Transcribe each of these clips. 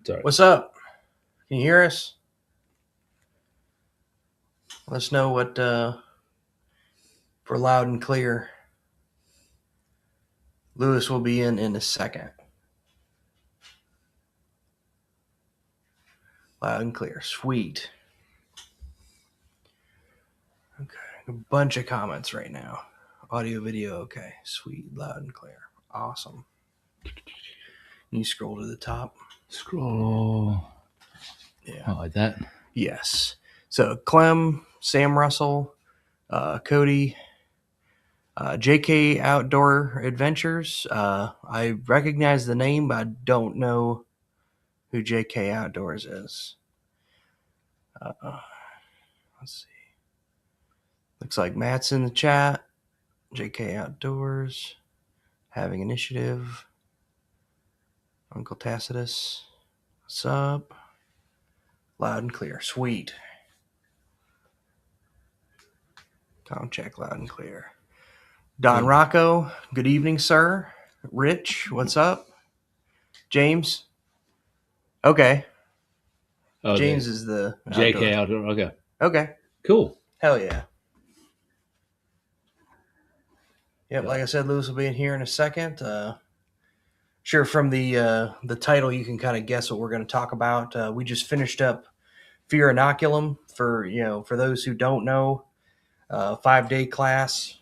Sorry. What's up? Can you hear us? Let us know what for loud and clear. Lewis will be in a second. Loud and clear. Sweet. Okay. A bunch of comments right now. Audio, video, okay. Sweet, loud and clear. Awesome. Can you scroll to the top? Scroll. Yeah. Oh, like that? Yes. So Clem, Sam Russell, Cody, JK Outdoor Adventures. I recognize the name, but I don't know who JK Outdoors is. Let's see. Looks like Matt's in the chat. JK Outdoors. Having Initiative. Uncle Tacitus. What's up? Loud and clear. Sweet. Tom check loud and clear. Don Rocco. Good evening, sir. Rich. What's up? James. Okay. Oh, James is the JK Outdoor. Okay. Okay. Cool. Hell yeah. Yep, like I said, Lewis will be in here in a second. Sure, from the title, you can kind of guess what we're going to talk about. We just finished up Fear Inoculum for those who don't know, 5-day class.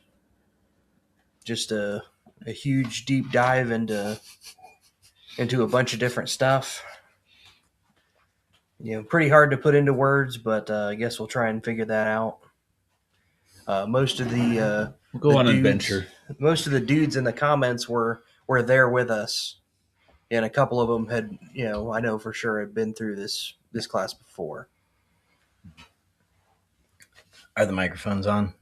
Just a huge deep dive into a bunch of different stuff. Pretty hard to put into words, but I guess we'll try and figure that out. Most of the We'll go on an adventure. Most of the dudes in the comments were there with us, and a couple of them had, I know for sure had been through this class before. Are the microphones on?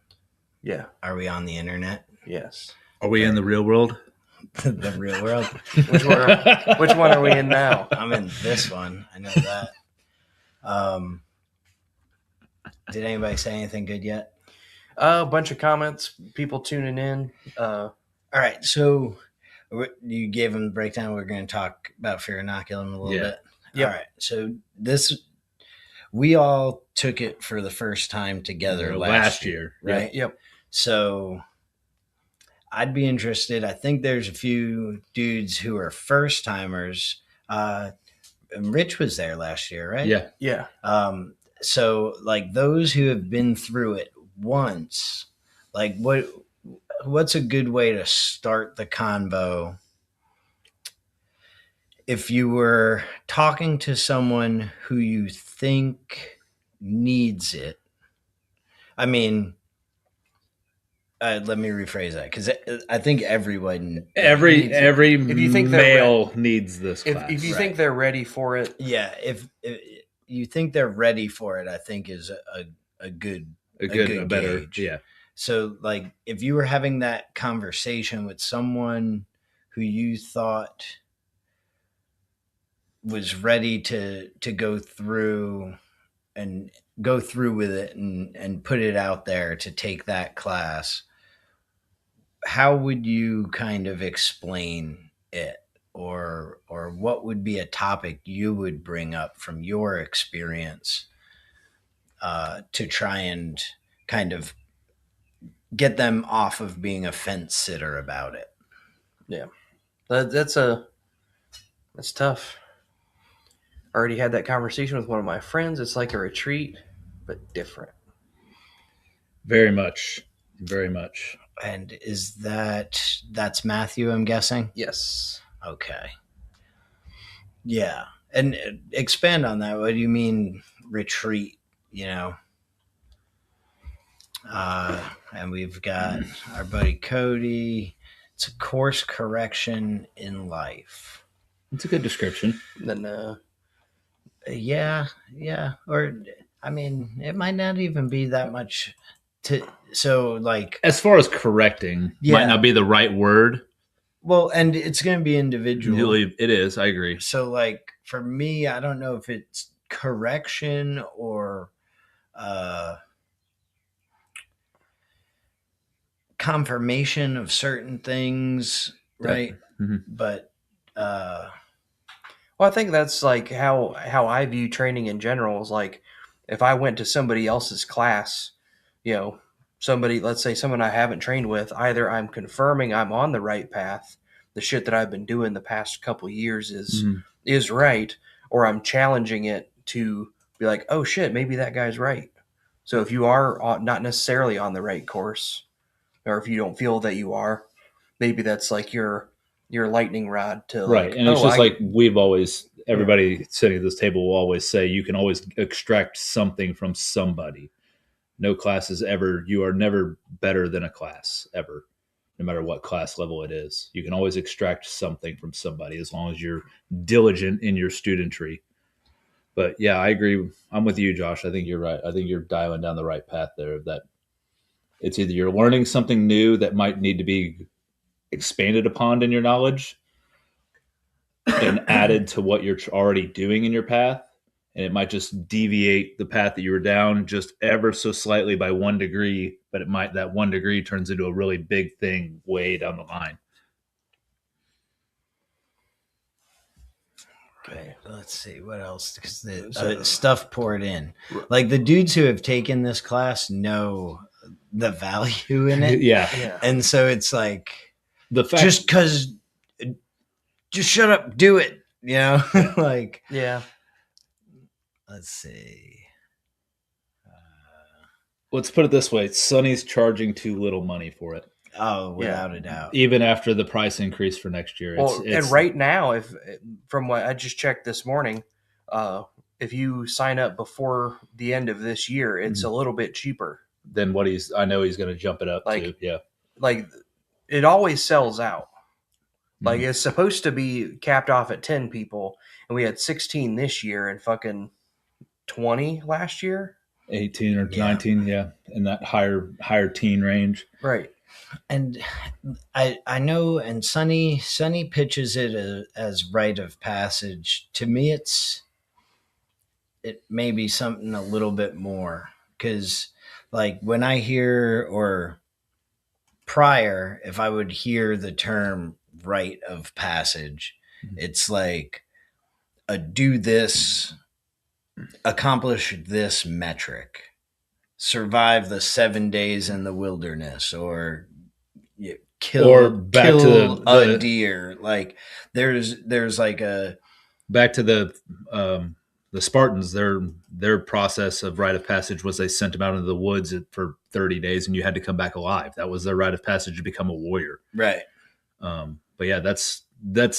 Yeah. Are we on the internet? Yes. Are we in the real world? The real world? Which one are we in now? I'm in this one. I know that. Did anybody say anything good yet? A bunch of comments, people tuning in. All right, so you gave them the breakdown. We're going to talk about Fear Inoculum a little bit. Yep. All right, so we all took it for the first time together last year, right? Yep. So I'd be interested. I think there's a few dudes who are first timers. Rich was there last year, right? Yeah. Yeah. So like those who have been through it once, like what's a good way to start the convo? If you were talking to someone who you think needs it, I mean, let me rephrase that, because I think everyone, every if you think male needs this class. If you think they're ready for it, yeah. If you think they're ready for it, I think is a good better gauge. Yeah. So, like, if you were having that conversation with someone who you thought was ready to go through with it and put it out there to take that class, how would you kind of explain it, or what would be a topic you would bring up from your experience to try and kind of get them off of being a fence sitter about it? Yeah, that's tough. I already had that conversation with one of my friends. It's like a retreat, but different. Very much. Very much. And is that's Matthew, I'm guessing? Yes. Okay. Yeah. And expand on that. What do you mean retreat, And we've got our buddy Cody. It's a course correction in life. It's a good description. And then, yeah. Or, I mean, it might not even be that much so like, as far as correcting, might not be the right word. Well, and it's going to be individual. It is. I agree. So, like, for me, I don't know if it's correction or confirmation of certain things, right? Mm-hmm. But Well, I think that's like how I view training in general is like if I went to somebody else's class, you know, somebody, let's say someone I haven't trained with, either I'm confirming I'm on the right path, the shit that I've been doing the past couple years is right, or I'm challenging it to be like, oh shit, maybe that guy's right. So if you are not necessarily on the right course, or if you don't feel that you are, maybe that's like your lightning rod to Right. like, And it's oh, just I like we've always, everybody sitting at this table will always say, you can always extract something from somebody. No class is ever, you are never better than a class ever, no matter what class level it is. You can always extract something from somebody as long as you're diligent in your studentry. But yeah, I agree. I'm with you, Josh. I think you're right. I think you're dialing down the right path there. That it's either you're learning something new that might need to be expanded upon in your knowledge and added to what you're already doing in your path. And it might just deviate the path that you were down just ever so slightly by 1 degree, but it might, that 1 degree turns into a really big thing way down the line. Okay, let's see what else, because the stuff poured in. Like the dudes who have taken this class know the value in it. Yeah. And so it's like, The fact, just shut up, do it. You know, like, yeah. let's see. let's put it this way: Sonny's charging too little money for it, Oh, without a doubt. even after the price increase for next year. Well, and right now, if from what I just checked this morning, if you sign up before the end of this year, it's a little bit cheaper. Then what I know he's going to jump it up Like- to. Yeah. Like it always sells out. Like it's supposed to be capped off at 10 people, and we had 16 this year and fucking 20 last year. 18 or 19, yeah, in that higher teen range. Right. And I know, and Sonny pitches it as rite of passage. To me, it may be something a little bit more, because like when I hear, or prior, if I would hear the term rite of passage, it's like do this, accomplish this metric, survive the 7 days in the wilderness, or kill to a deer. Like there's like a back to the Spartans. Their process of rite of passage was they sent them out into the woods for 30 days, and you had to come back alive. That was their rite of passage to become a warrior. Right. But yeah, that's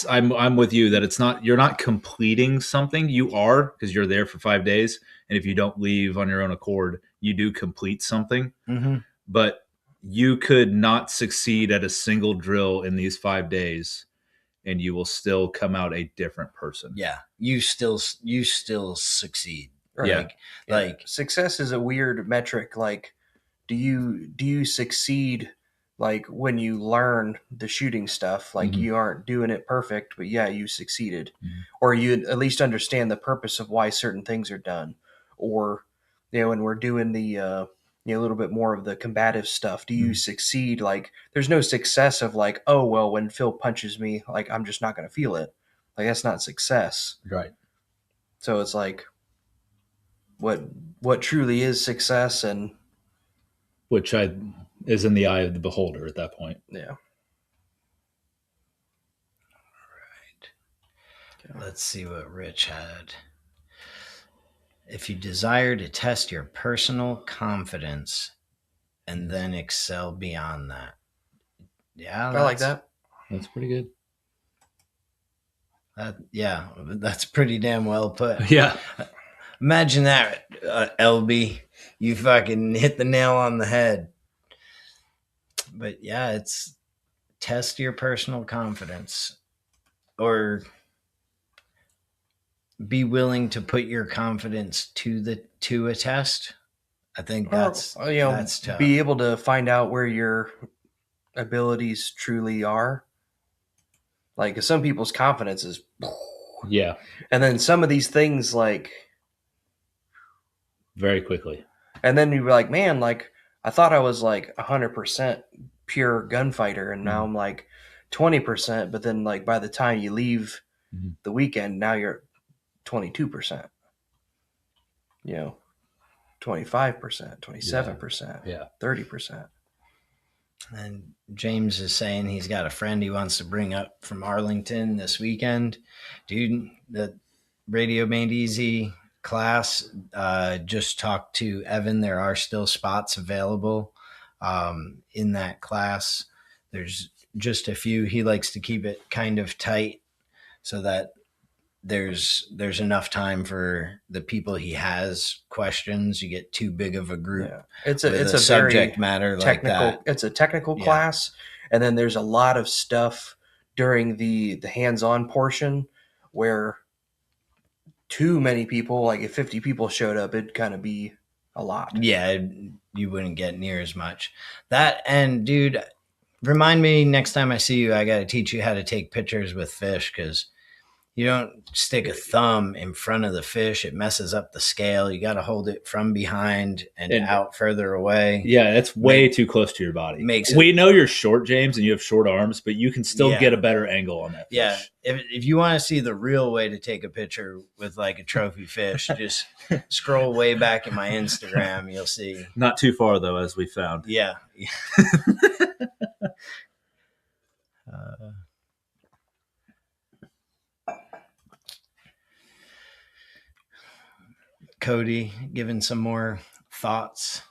I'm with you that it's not, you're not completing something. You are, because you're there for 5 days, and if you don't leave on your own accord, you do complete something. But you could not succeed at a single drill in these 5 days, and you will still come out a different person. Yeah, you still succeed. Right. Yeah. Like success is a weird metric. Like, do you succeed? Like when you learn the shooting stuff, like you aren't doing it perfect, but yeah, you succeeded, or you at least understand the purpose of why certain things are done. Or, when we're doing the a little bit more of the combative stuff, do you succeed? Like there's no success of like, oh well, when Phil punches me, like I'm just not going to feel it. Like that's not success. Right. So it's like what truly is success, and which is in the eye of the beholder at that point. Yeah. Right. Let's see what Rich had. If you desire to test your personal confidence and then excel beyond that. Yeah, I like that. That's pretty good. That's pretty damn well put. Yeah. Imagine that, LB. You fucking hit the nail on the head. But yeah, it's test your personal confidence, or be willing to put your confidence to a test. I think that's tough. Be able to find out where your abilities truly are. Like, 'cause some people's confidence is, yeah, and then some of these things like very quickly, and then you're like, man, like I thought I was like 100% pure gunfighter, and now I'm like 20%. But then like by the time you leave Mhm. The weekend, now you're 22%. 25%, 27%, Yeah. 30%. And James is saying he's got a friend he wants to bring up from Arlington this weekend. Dude, the Radio Made Easy class, just talked to Evan. There are still spots available in that class. There's just a few. He likes to keep it kind of tight so that there's enough time for the people he has questions. You get too big of a group. Yeah. It's with a subject very matter technical. like that. It's a technical Yeah. class, and then there's a lot of stuff during the hands-on portion where too many people, like if 50 people showed up, it'd kind of be a lot. Yeah, you wouldn't get near as much. That, and dude, remind me next time I see you, I got to teach you how to take pictures with fish, because you don't stick a thumb in front of the fish. It messes up the scale. You got to hold it from behind and out further away. Yeah, that's way too close to your body. We know you're short, James, and you have short arms, but you can still get a better angle on that fish. Yeah, if you want to see the real way to take a picture with like a trophy fish, just scroll way back in my Instagram. You'll see. Not too far, though, as we found. Yeah. Cody giving some more thoughts.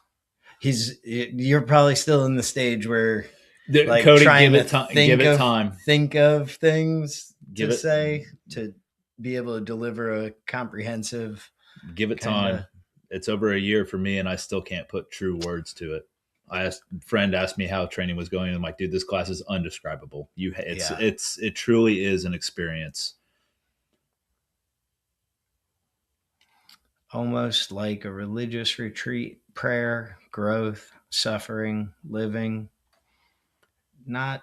You're probably still in the stage where like Cody, trying give it to time. Think of things Give to it- say to be able to deliver a comprehensive. Give it time. It's over a year for me, and I still can't put true words to it. A friend asked me how training was going, and I'm like, dude, this class is undescribable. It truly is an experience. Almost like a religious retreat, prayer, growth, suffering, living. No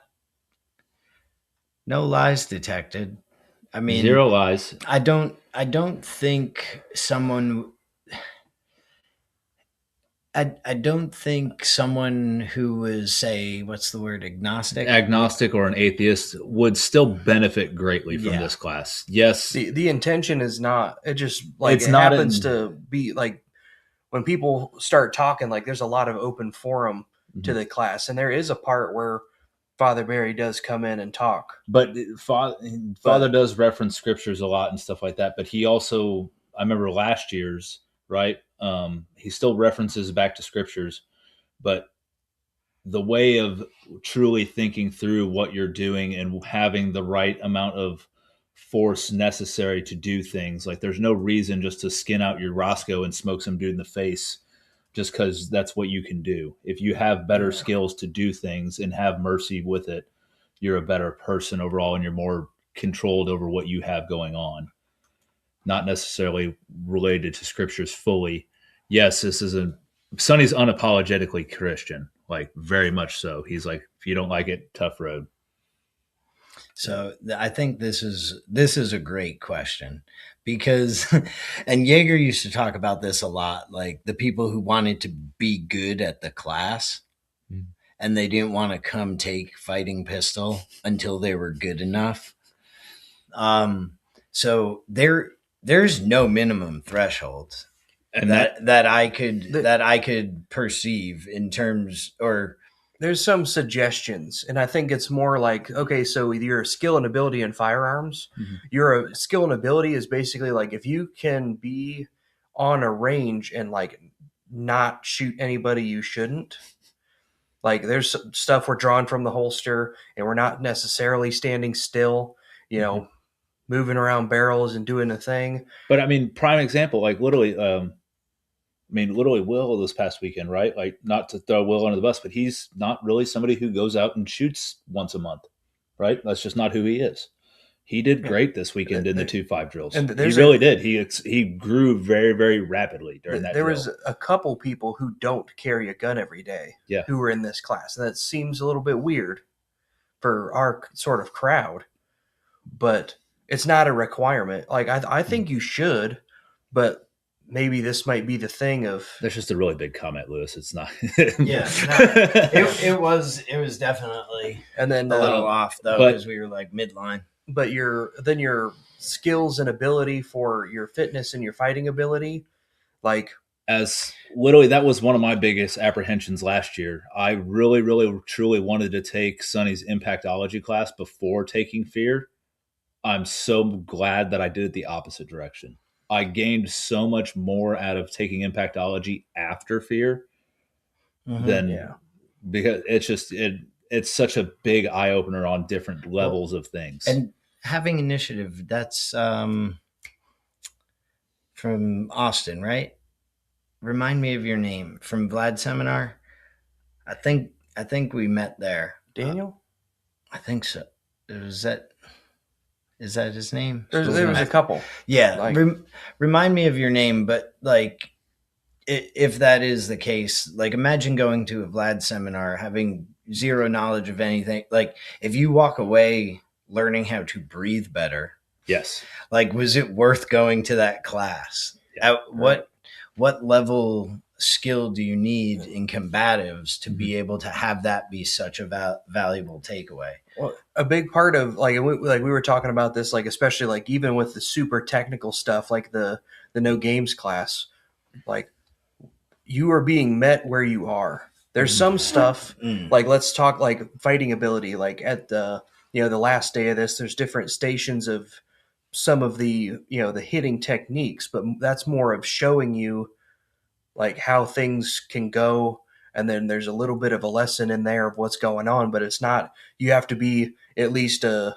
lies detected. I mean, zero lies. I don't think someone who was, say, what's the word, agnostic or an atheist would still benefit greatly from this class. Yes. The intention is not, it just like it happens to be like when people start talking, like there's a lot of open forum to the class, and there is a part where Father Barry does come in and talk. But Father does reference scriptures a lot and stuff like that. But he also, I remember last year's, right? He still references back to scriptures, but the way of truly thinking through what you're doing and having the right amount of force necessary to do things. Like there's no reason just to skin out your Roscoe and smoke some dude in the face just because that's what you can do. If you have better skills to do things and have mercy with it, you're a better person overall, and you're more controlled over what you have going on. Not necessarily related to scriptures fully. Yes, Sonny's unapologetically Christian, like very much so. He's like, if you don't like it, tough road. So I think this is a great question, because, and Jaeger used to talk about this a lot, like the people who wanted to be good at the class and they didn't want to come take fighting pistol until they were good enough. So there's no minimum threshold and that I could perceive in terms, or there's some suggestions, and I think it's more like, okay, so your skill and ability in firearms, your skill and ability is basically like if you can be on a range and like not shoot anybody you shouldn't. Like there's stuff we're drawing from the holster, and we're not necessarily standing still, moving around barrels and doing a thing. But I mean, prime example, like literally, literally Will this past weekend, right? Like not to throw Will under the bus, but he's not really somebody who goes out and shoots once a month, right? That's just not who he is. He did great this weekend in the 2-5 drills. And he really did. He grew very, very rapidly during that drill. There was a couple people who don't carry a gun every day who were in this class. And that seems a little bit weird for our sort of crowd, but it's not a requirement. Like I think you should, but maybe this might be the thing of. That's just a really big comment, Lewis. It's not. It was definitely and then a little off though, because we were like midline. But your skills and ability for your fitness and your fighting ability. Like, as literally, that was one of my biggest apprehensions last year. I really, really, truly wanted to take Sonny's Impactology class before taking Fear. I'm so glad that I did it the opposite direction. I gained so much more out of taking Impactology after Fear than yeah. because it's such a big eye opener on different levels of things. And having initiative, that's from Austin, right? Remind me of your name from Vlad's seminar. I think we met there. Daniel? I think so. Is that his name? There was a couple. Yeah. Like, remind me of your name, but like, if that is the case, like imagine going to a Vlad seminar, having zero knowledge of anything. Like if you walk away learning how to breathe better, yes. Like, was it worth going to that class? What level skill do you need in combatives to be able to have that be such a valuable takeaway? Well, a big part of we were talking about this, like especially like even with the super technical stuff, like the no games class, like you are being met where you are. There's some stuff like let's talk like fighting ability. Like at the the last day of this, there's different stations of some of the the hitting techniques, but that's more of showing you like how things can go, and then there's a little bit of a lesson in there of what's going on, but it's not you have to be at least a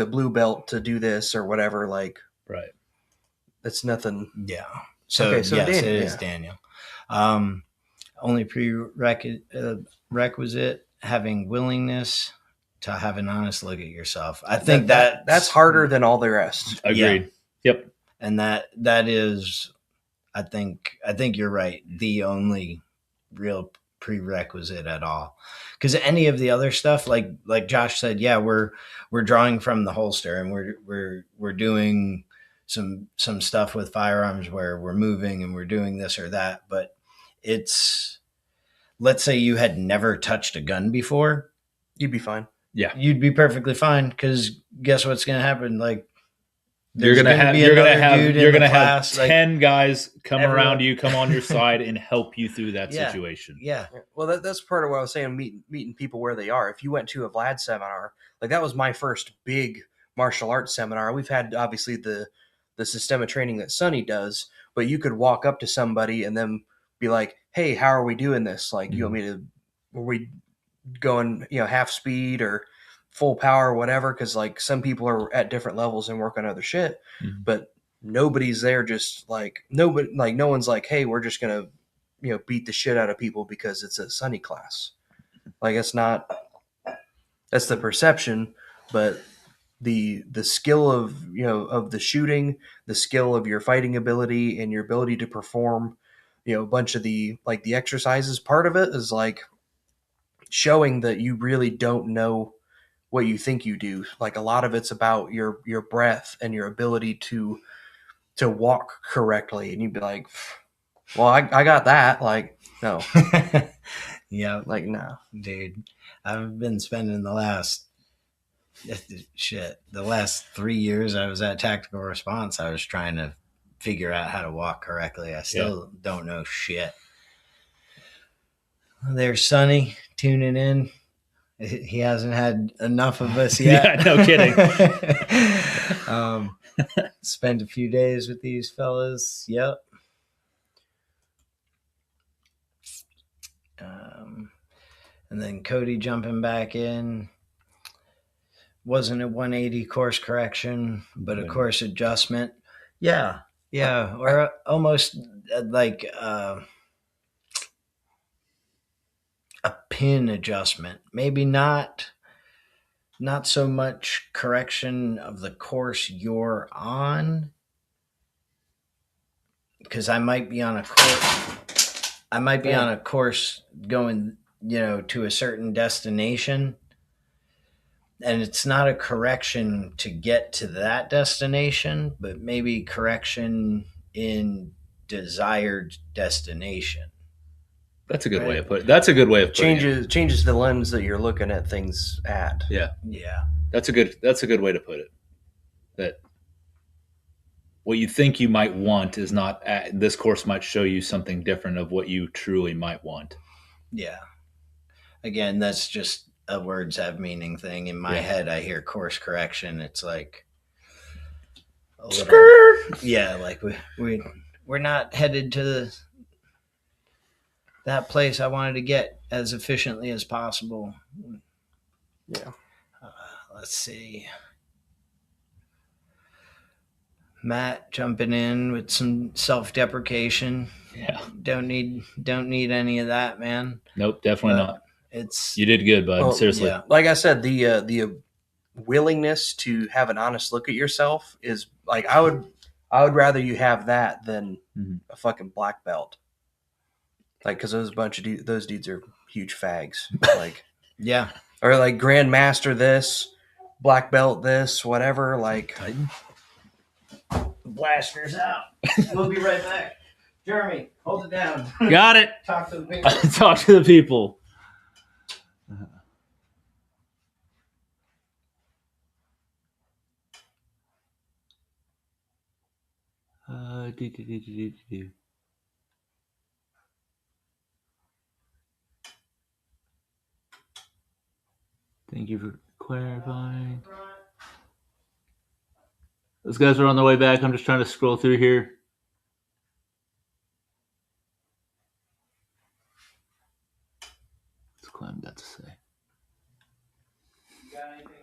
blue belt to do this or whatever. Like, right, it's nothing. Yeah. So, okay, so yes, Daniel, it is Daniel. Only prerequisite having willingness to have an honest look at yourself. I think that's harder than all the rest. Agreed. Yeah. Yep. And that is, I think you're right, the only real prerequisite at all. Because any of the other stuff, like Josh said, yeah, we're drawing from the holster, and we're doing some stuff with firearms where we're moving and we're doing this or that. But it's, let's say you had never touched a gun before, You'd be fine. Yeah, you'd be perfectly fine. Because guess what's going to happen? Like, you're gonna have 10 guys come Everyone. around you, come on your side, and help you through that situation. Yeah. Well, that's part of what I was saying. Meeting people where they are. If you went to a Vlad seminar, like that was my first big martial arts seminar. We've had obviously the system of training that Sonny does, but you could walk up to somebody and then be like, "Hey, how are we doing this? Like, you want me to? Are we going half speed or full power or whatever?" Because like some people are at different levels and work on other shit, but nobody's there just like nobody, like no one's like, "Hey, we're just gonna beat the shit out of people because it's a Sunny class." Like it's not. That's the perception, but the skill of of the shooting, the skill of your fighting ability, and your ability to perform a bunch of the like the exercises, part of it is like showing that you really don't know what you think you do. Like a lot of it's about your breath and your ability to walk correctly, and you'd be like, well, I got that. Like, no. Yeah. Like, no. Dude, I've been spending the last 3 years I was at Tactical Response, I was trying to figure out how to walk correctly. I still don't know shit. There's Sonny tuning in. He hasn't had enough of us yet. Yeah, no kidding. Spend a few days with these fellas. Yep. And then Cody jumping back in. Wasn't a 180 course correction, but a course adjustment. Yeah. Yeah. Or almost like a pin adjustment. Maybe not so much correction of the course you're on, because I might be on a course going to a certain destination, and it's not a correction to get to that destination, but maybe correction in desired destination. That's a good way of putting it. That's a good way of putting it. Changes the lens that you're looking at things at. Yeah. Yeah. That's a good way to put it. That what you think you might want is not. This course might show you something different of what you truly might want. Yeah. Again, that's just a words have meaning thing. In my head, I hear course correction. It's like a little, yeah, like we're not headed to that place I wanted to get as efficiently as possible. Yeah. Let's see. Matt jumping in with some self-deprecation. Yeah. Don't need any of that, man. Nope, definitely not. It's You did good, bud. Well, Seriously. yeah. Like I said, the willingness to have an honest look at yourself is like I would rather you have that than a fucking black belt. Like, because those dudes are huge fags. Like, Yeah. or like grandmaster this, black belt this, whatever. Like, Blasters out. We'll be right back. Jeremy, hold it down. Got it. Talk to the people. Talk to the people. Thank you for clarifying. Those guys are on their way back. I'm just trying to scroll through here. What's Clem got to say? You got anything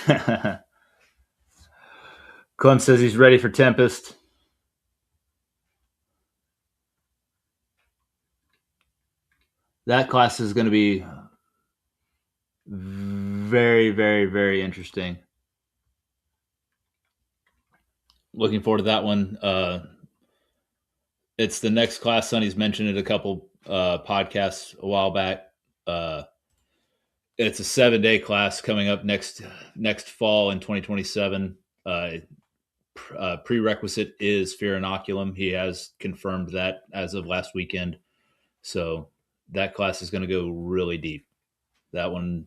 over there? Clem says he's ready for Tempest. That class is going to be very, very, very interesting. Looking forward to that one. It's the next class. Sonny's mentioned it a couple podcasts a while back. It's a 7-day class coming up next fall in 2027. Prerequisite is Fear Inoculum. He has confirmed that as of last weekend. So that class is going to go really deep. That one,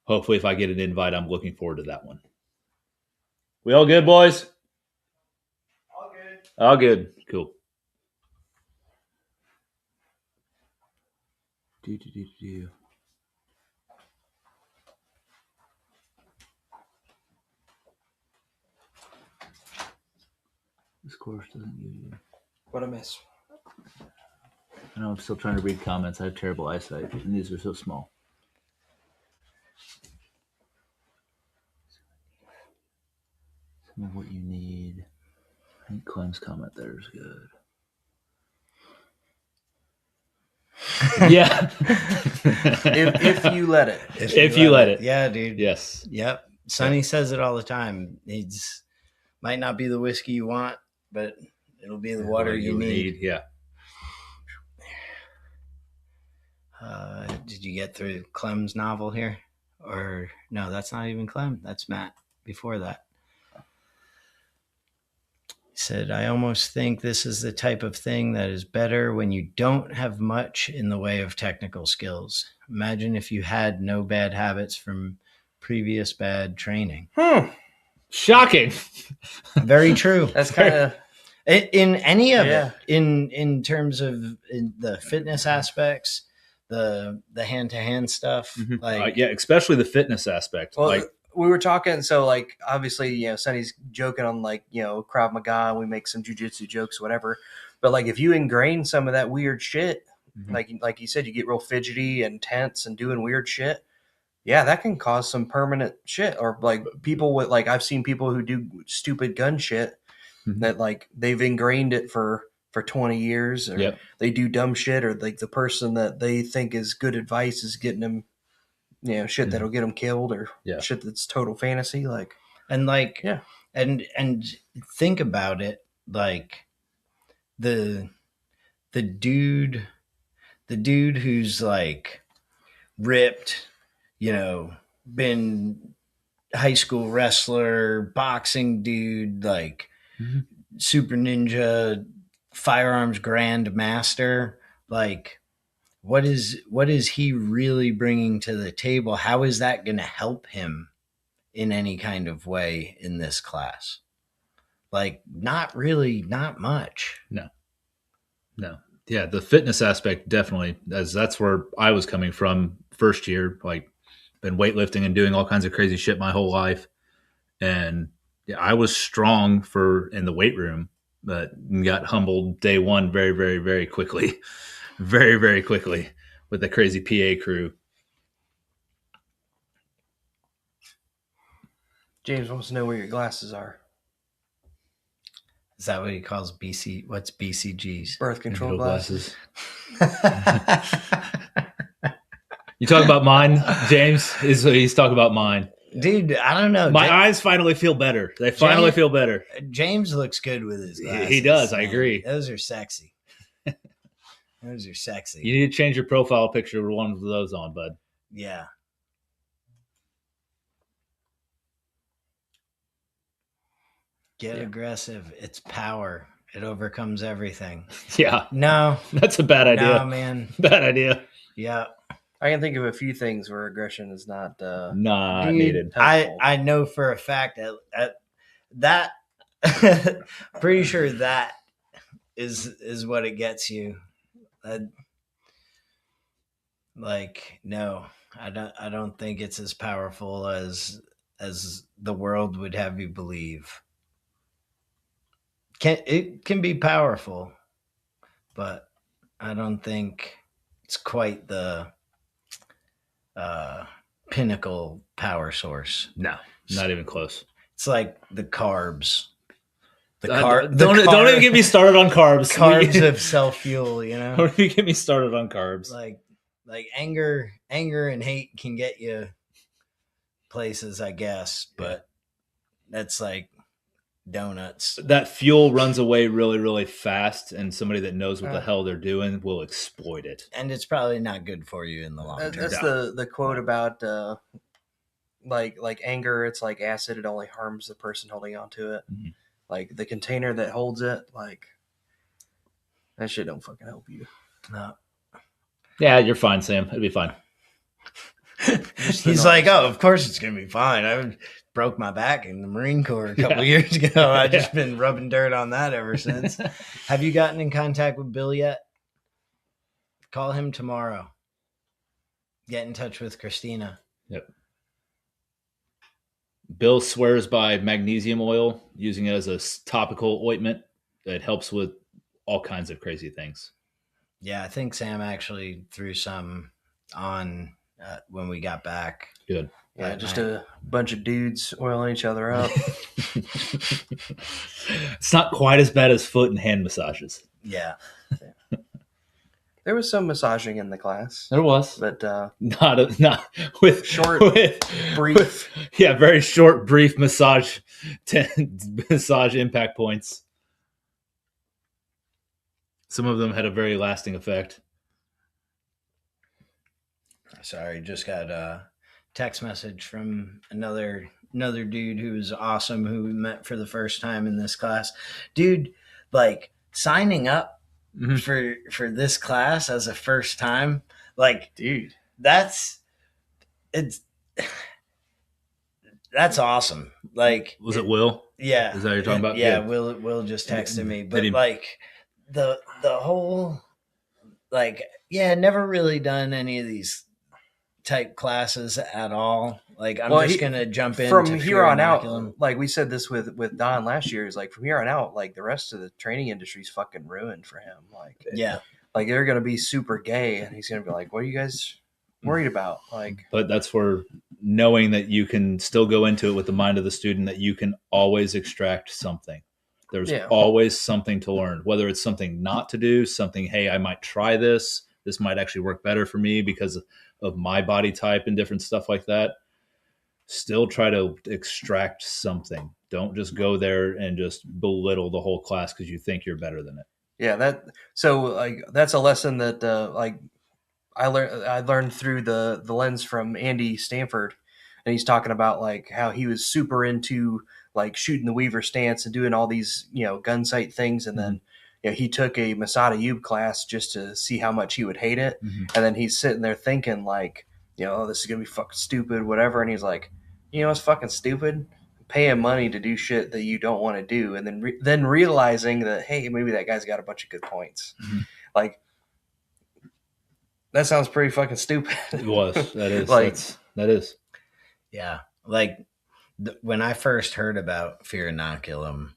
hopefully, if I get an invite, I'm looking forward to that one. We all good, boys? All good. All good. Cool. This course doesn't give you. what a miss. I know I'm still trying to read comments. I have terrible eyesight, and these are so small. Some of what you need. I think Clem's comment there is good. Yeah. If you let it. If you let it. Yeah, dude. Yes. Yep. Sonny says it all the time. It's might not be the whiskey you want, but it'll be the water you need. Yeah. Did you get through Clem's novel here? Or no, that's not even Clem. That's Matt before that. He said, I almost think this is the type of thing that is better when you don't have much in the way of technical skills. Imagine if you had no bad habits from previous bad training. Shocking. Very true. That's kind of in any of Yeah. it, in terms of the fitness aspects, the hand-to-hand stuff. Like yeah, especially the fitness aspect. well. Like, We were talking, so like obviously, Sonny's joking on like Krav Maga, and we make some jujitsu jokes, whatever. But like if you ingrain some of that weird shit, like you said, you get real fidgety and tense and doing weird shit. Yeah, that can cause some permanent shit. Or like people with like I've seen people who do stupid gun shit that like they've ingrained it for 20 years, or they do dumb shit, or like the person that they think is good advice is getting them, shit that'll get them killed, or shit that's total fantasy. Like, and like, and think about it, like the dude who's like ripped, been high school wrestler, boxing dude, like super ninja, firearms grandmaster, like what is he really bringing to the table? How is that going to help him in any kind of way in this class? Like, not really, not much. No. Yeah, the fitness aspect definitely, as that's where I was coming from first year. Like, been weightlifting and doing all kinds of crazy shit my whole life, and yeah, I was strong for in the weight room, but got humbled day one very, very, very quickly, very, very quickly with the crazy PA crew. James wants to know where your glasses are. Is that what he calls BC? What's BCGs? Birth control Individual glasses. You talk about mine, James? He's talking about mine. Dude, I don't know. My eyes finally feel better. They finally feel better. James looks good with his glasses. He does. Man. I agree. Those are sexy. Those are sexy. You need to change your profile picture with one of those on, bud. Yeah. Get aggressive. It's power. It overcomes everything. Yeah. No. That's a bad idea. No, man. Bad idea. Yeah. I can think of a few things where aggression is not Needed. I know for a fact that pretty sure that is what it gets you. Like, no, I don't think it's as powerful as the world would have you believe. It can be powerful, but I don't think it's quite the pinnacle power source. No, not even close. It's like the carbs. Don't even get me started on carbs. Carbs of self-fuel, you know? Don't even get me started on carbs. Like anger and hate can get you places, I guess, but that's like donuts. That fuel runs away really, really fast, and somebody that knows what the hell they're doing will exploit it. And it's probably not good for you in the long term. That's the quote about like anger. It's like acid; it only harms the person holding on to it. Mm-hmm. Like the container that holds it, like that shit don't fucking help you. No. Yeah, you're fine, Sam. It'll be fine. He's like, oh, of course it's gonna be fine. I broke my back in the Marine Corps a couple years ago. I've just been rubbing dirt on that ever since. Have you gotten in contact with Bill yet? Call him tomorrow. Get in touch with Christina. Yep. Bill swears by magnesium oil, using it as a topical ointment that helps with all kinds of crazy things. Yeah, I think Sam actually threw some on when we got back. Good. Yeah, just a bunch of dudes oiling each other up. It's not quite as bad as foot and hand massages. Yeah. There was some massaging in the class. There was, but not with short, brief. Very short, brief massage impact points. Some of them had a very lasting effect. Sorry, just got a text message from another dude who was awesome, who we met for the first time in this class. Dude, like signing up for this class as a first time, like, dude, that's awesome. Like, was it Will? Yeah. Is that what you're talking about? Yeah, Will just texted me, but like the whole, like, never really done any of these type classes at all. Like, I'm just gonna jump in from here on out. Like we said this with Don last year, is like from here on out, like the rest of the training industry is fucking ruined for him. Like, like they're gonna be super gay, and he's gonna be like, "What are you guys worried about?" Like, but that's where knowing that you can still go into it with the mind of the student, that you can always extract something. There's always something to learn, whether it's something not to do, something, hey, I might try this. This might actually work better for me because of my body type and different stuff like that. Still try to extract something. Don't just go there and just belittle the whole class because you think you're better than it. Yeah, that's a lesson that like I learned through the lens from Andy Stanford, and he's talking about like how he was super into like shooting the Weaver stance and doing all these, gun sight things, and then he took a Masada Yub class just to see how much he would hate it, and then he's sitting there thinking like, this is gonna be fucking stupid, whatever, and he's like, You know, it's fucking stupid. Paying money to do shit that you don't want to do, and then realizing that, hey, maybe that guy's got a bunch of good points. Mm-hmm. Like, that sounds pretty fucking stupid. It was. That is. Like, that is. Yeah. Like when I first heard about Fear Inoculum,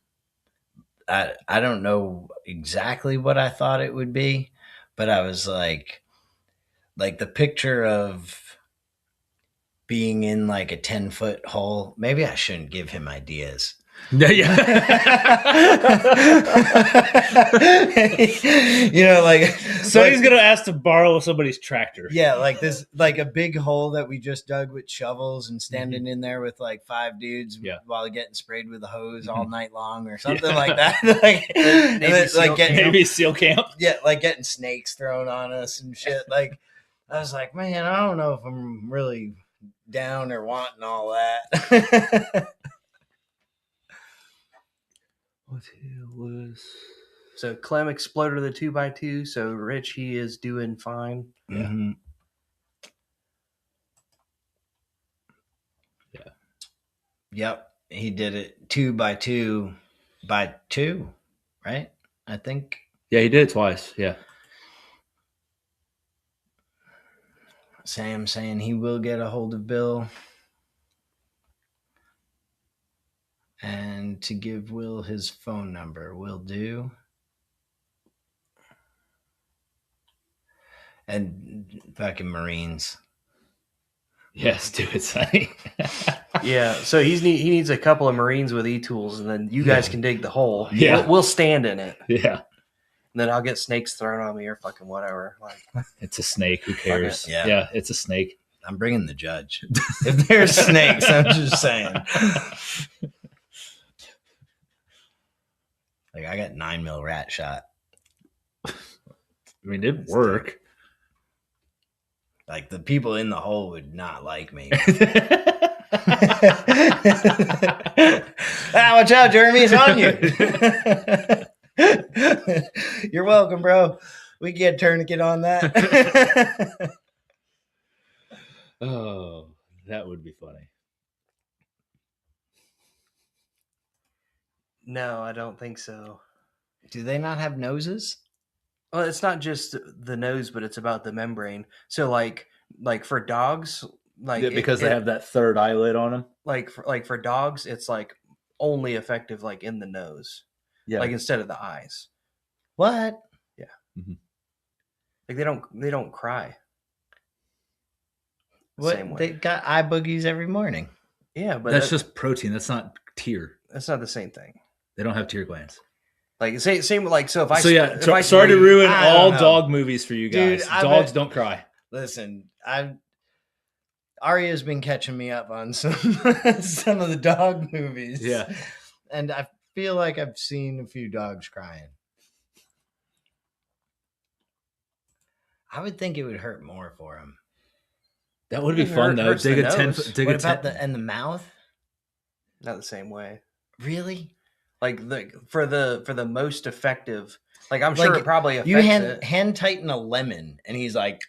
I don't know exactly what I thought it would be, but I was like the picture of being in like a 10-foot hole. Maybe I shouldn't give him ideas. Yeah. You know, like so he's gonna ask to borrow somebody's tractor. Yeah, like this, like a big hole that we just dug with shovels and standing in there with like 5 dudes while getting sprayed with a hose all night long or something like that. Like, Maybe SEAL camp. Yeah, like getting snakes thrown on us and shit. Like, I was like, man, I don't know if I'm really down or wanting all that. What it was? So Clem exploded the 2x2. So Rich, he is doing fine. Mm-hmm. Yeah. Yep, he did it 2x2 by 2, right? I think. Yeah, he did it twice. Yeah. Sam saying he will get a hold of Bill. And to give Will his phone number will do. And fucking Marines. Yes, do it, Sonny. Yeah, so he needs a couple of Marines with e-tools, and then you guys can dig the hole. Yeah. We'll stand in it. Yeah. And then I'll get snakes thrown on me or fucking whatever. Like, it's a snake. Who cares? Okay. Yeah. Yeah, it's a snake. I'm bringing the judge. If there's snakes, I'm just saying. Like, I got 9mm rat shot. I mean, it did work. Like, the people in the hole would not like me. Watch out, Jeremy. It's on you. You're welcome, bro. We can get a tourniquet on that. Oh, that would be funny. no, I don't think so. Do they not have noses? Well, it's not just the nose, but it's about the membrane. So, like for dogs, like because they have that third eyelid on them. Like for dogs, it's like only effective like in the nose. Yeah. Like instead of the eyes. What? Yeah. Mm-hmm. Like they don't cry. What? They got eye boogies every morning. Yeah, but that's just protein. That's not tear. That's not the same thing. They don't have tear glands. Like same like so if I sorry to ruin all dog movies for you guys. Dude, dogs don't cry. Listen, Arya's been catching me up on some of the dog movies. Yeah. And I feel like I've seen a few dogs crying. I would think it would hurt more for them. That would be fun though. Dig a 10 foot. What about the mouth? Not the same way. Really? Like for the most effective, like I'm sure it probably affects you it. hand tighten a lemon, and he's like,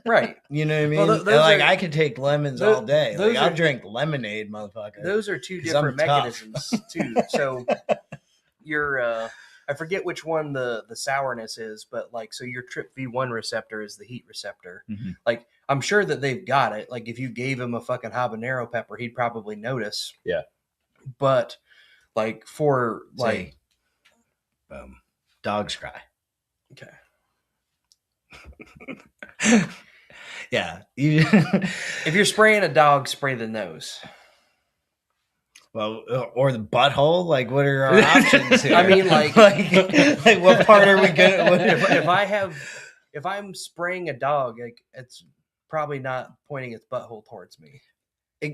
right. You know what I mean? Well, I could take lemons all day. Like, I'll drink lemonade, motherfucker. Those are two different mechanisms too. So you're I forget which one the sourness is, but like so your TRPV1 receptor is the heat receptor. Mm-hmm. Like I'm sure that they've got it. Like if you gave him a fucking habanero pepper, he'd probably notice. Yeah. But like for like dogs cry. Okay. Yeah. If you're spraying a dog, spray the nose. Well, or the butthole. Like, what are our options here? I mean, like what part are we gonna? If I'm spraying a dog, like it's probably not pointing its butthole towards me.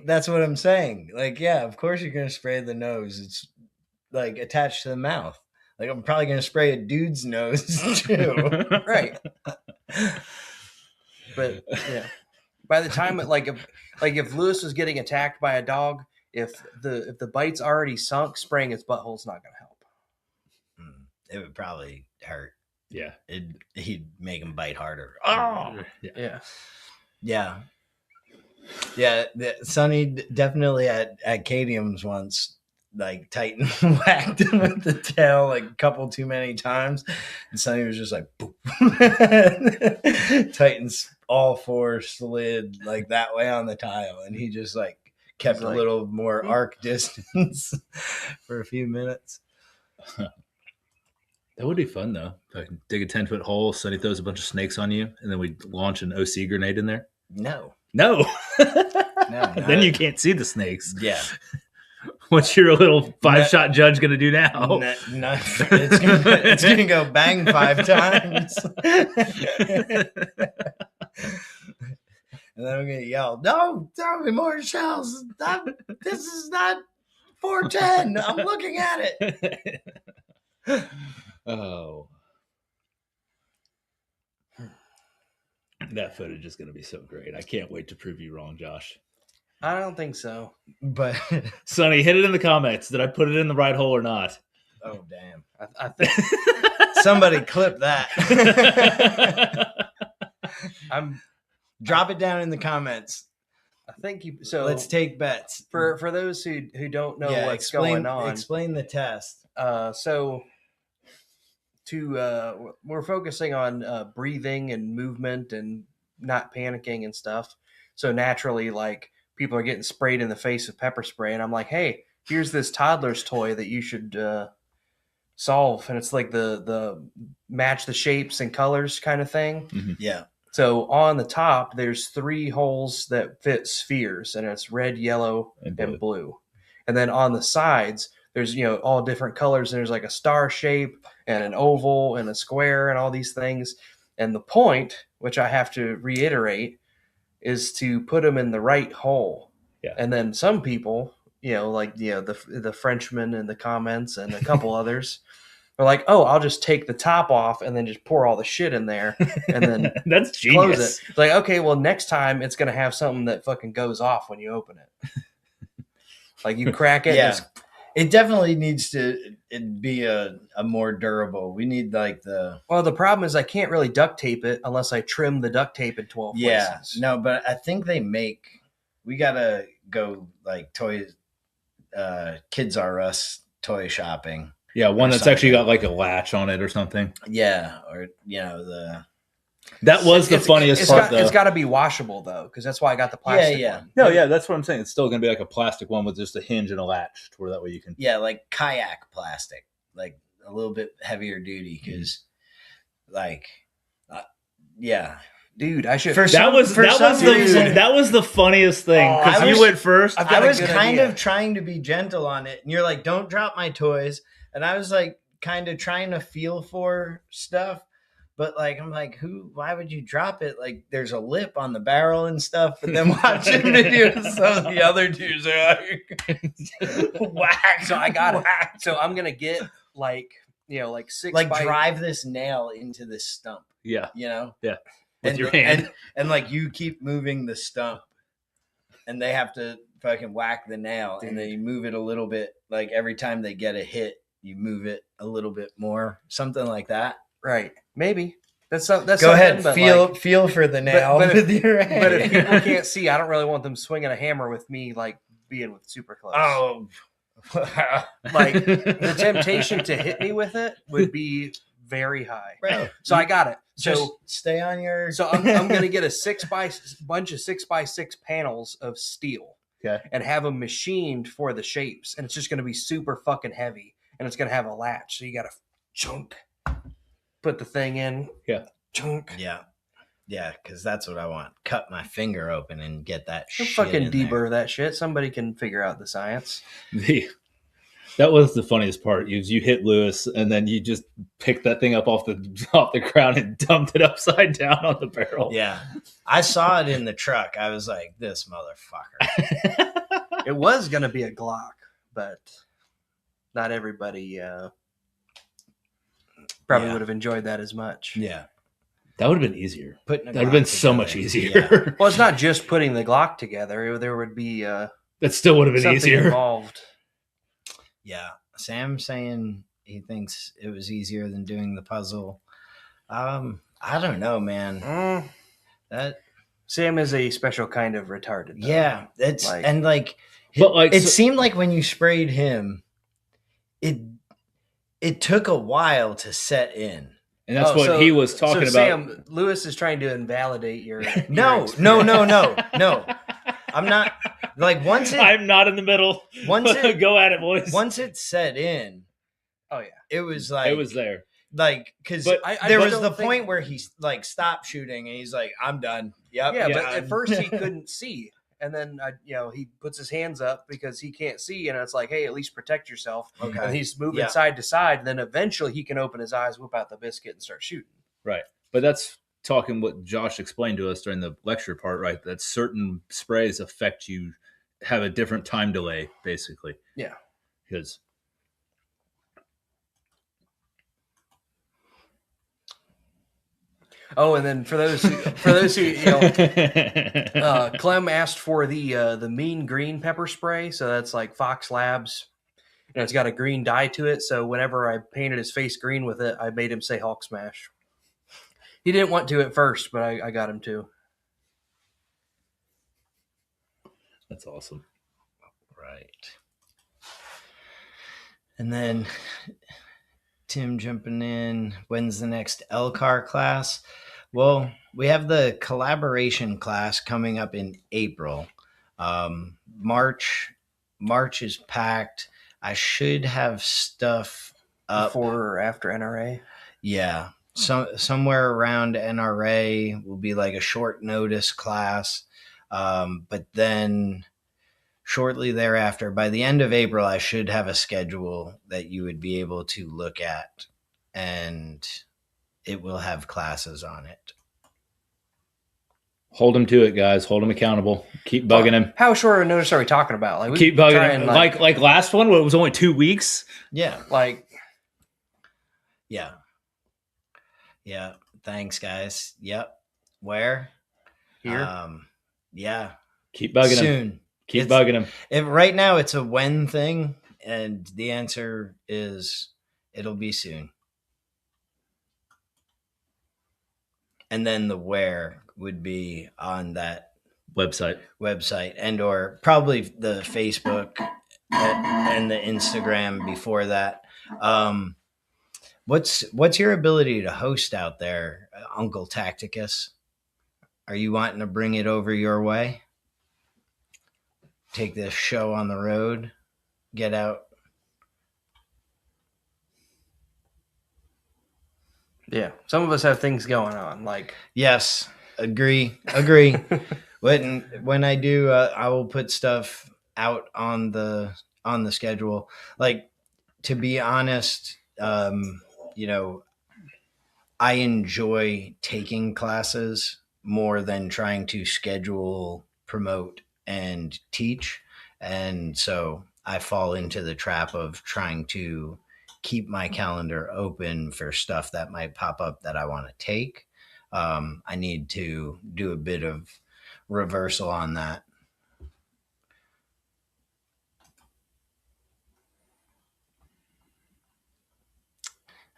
That's what I'm saying. Like, yeah, of course you're gonna spray the nose. It's like attached to the mouth. Like, I'm probably gonna spray a dude's nose too. Right. But yeah, by the time if Lewis was getting attacked by a dog, if the bite's already sunk, spraying its butthole's not gonna help. It would probably hurt. Yeah. He'd make him bite harder. Oh. Yeah. Yeah, Sonny definitely at Cadium's once, like Titan whacked him with the tail like a couple too many times, and Sonny was just like, boop. Titan's all four slid like that way on the tile, and he just like kept a little more arc distance for a few minutes. That would be fun though. If I can dig a 10-foot hole, Sonny throws a bunch of snakes on you, and then we launch an OC grenade in there. No. Then you can't see the snakes. Yeah. What's your little 5-shot judge going to do now? It's gonna go bang 5 times. And then I'm gonna yell, "No, throw me more shells. This is not 410. I'm looking at it." Oh. That footage is going to be so great. I can't wait to prove you wrong, Josh. I don't think so. But Sonny, hit it in the comments. Did I put it in the right hole or not? Oh, damn. I think somebody clip that. Drop it down in the comments. I think you. So let's take bets for those who don't know what's going on. Explain the test. We're focusing on breathing and movement and not panicking and stuff. So naturally, like people are getting sprayed in the face with pepper spray, and I'm like, hey, here's this toddler's toy that you should solve, and it's like the match the shapes and colors kind of thing. Mm-hmm. Yeah. So on the top, there's 3 holes that fit spheres, and it's red, yellow, and blue. And then on the sides, there's all different colors, and there's like a star shape and an oval and a square and all these things. And the point, which I have to reiterate, is to put them in the right hole. Yeah. And then some people, the Frenchman in the comments and a couple others, are like, oh, I'll just take the top off and then just pour all the shit in there and then that's genius. Close it. It's like, okay, well, next time it's going to have something that fucking goes off when you open it. Like you crack it. Yeah. It definitely needs to be a more durable. We need like Well, the problem is I can't really duct tape it unless I trim the duct tape in 12 places. No, but I think we got to go like toys, Kids R Us toy shopping. Yeah, one that's actually got like a latch on it or something. Yeah, or that was the funniest part. It's got to be washable though, because that's why I got the plastic one. No, yeah, that's what I'm saying. It's still going to be like a plastic one with just a hinge and a latch, where that way you can. Yeah, like kayak plastic, like a little bit heavier duty, because, dude, I should. That was the funniest thing because you went first. I was kind of trying to be gentle on it, and you're like, "Don't drop my toys," and I was like, kind of trying to feel for stuff. But like, I'm like, why would you drop it? Like there's a lip on the barrel and stuff. But then watching videos, some of the other dudes are like, whack. So I got it. So I'm going to get like 6 drive this nail into this stump. Yeah. Yeah. With your hand. And like you keep moving the stump and they have to fucking whack the nail. And then you move it a little bit. Like every time they get a hit, you move it a little bit more. Something like that. Right. Maybe. That's go ahead. Feel for the nail with your hand. But if people can't see, I don't really want them swinging a hammer with me, like being with super close. Oh, like the temptation to hit me with it would be very high. Right. So I got it. Just so stay on your. So I'm going to get a bunch of 6x6 panels of steel. Okay. And have them machined for the shapes, and it's just going to be super fucking heavy, and it's going to have a latch, so you got to chunk. Put the thing in. Yeah. Chunk. Yeah. Yeah, because that's what I want. Cut my finger open and get that shit. Fucking deburr that shit. Somebody can figure out the science. That was the funniest part. You hit Lewis, and then you just picked that thing up off the ground and dumped it upside down on the barrel. Yeah. I saw it in the truck. I was like, this motherfucker. It was going to be a Glock, but not everybody... Probably would have enjoyed that as much. Yeah. That would have been easier. That would have been so much easier. Yeah. Well, it's not just putting the Glock together. There would be that still would have been easier. Involved. Yeah. Sam's saying he thinks it was easier than doing the puzzle. I don't know, man. Sam is a special kind of retarded. Though. Yeah, it's Like- and like, But, like, it so- seemed like when you sprayed him, it took a while to set in. And that's what he was talking about. Sam, Lewis is trying to invalidate your. No. I'm not like once it. I'm not in the middle. Once it- Go at it, boys. Once it set in, Oh yeah, it was like it was there. like because But there I was don't the think- point where he like stopped shooting and he's like, "I'm done." Yep. yeah. But Yeah. at first he couldn't see, and then he puts his hands up because he can't see, and it's like, hey, at least protect yourself. And Okay. he's moving Yeah. side to side. And then eventually he can open his eyes, whip out the biscuit, and start shooting. Right. But that's talking what Josh explained to us during the lecture part, right? That certain sprays affect you, have a different time delay, basically. Yeah. Because Oh, and then for those who Clem asked for the mean green pepper spray, so that's like Fox Labs. It's got a green dye to it, so whenever I painted his face green with it, I made him say Hulk Smash. He didn't want to at first, but I got him to. that's awesome. Right. And then Tim jumping in. When's the next LCAR class? Well, we have the collaboration class coming up in April. March is packed. I should have stuff up. Before or after NRA? Yeah. Somewhere around NRA will be like a short notice class. But then shortly thereafter, by the end of April, I should have a schedule that you would be able to look at, and it will have classes on it. Hold him to it, guys. Hold him accountable. Keep bugging him. How short a notice are we talking about? Like we Keep try bugging and, him. Like last one, it was only 2 weeks. Yeah. like Yeah. Yeah. Thanks, guys. Yep. Where? here. Yeah. Keep bugging him. Soon. Keep It's- bugging him. Right now, it's a when thing, and the answer is it'll be soon. And then the where would be on that Website. website and or probably the Facebook and the Instagram before that. What's your ability to host out there, Uncle Tacticus? Are you wanting to bring it over your way? Take this show on the road, get out. Yeah, some of us have things going on. Like Yes, agree. When I do, I will put stuff out on the schedule. Like, to be honest, I enjoy taking classes more than trying to schedule, promote, and teach. And so I fall into the trap of trying to keep my calendar open for stuff that might pop up that I want to take. I need to do a bit of reversal on that.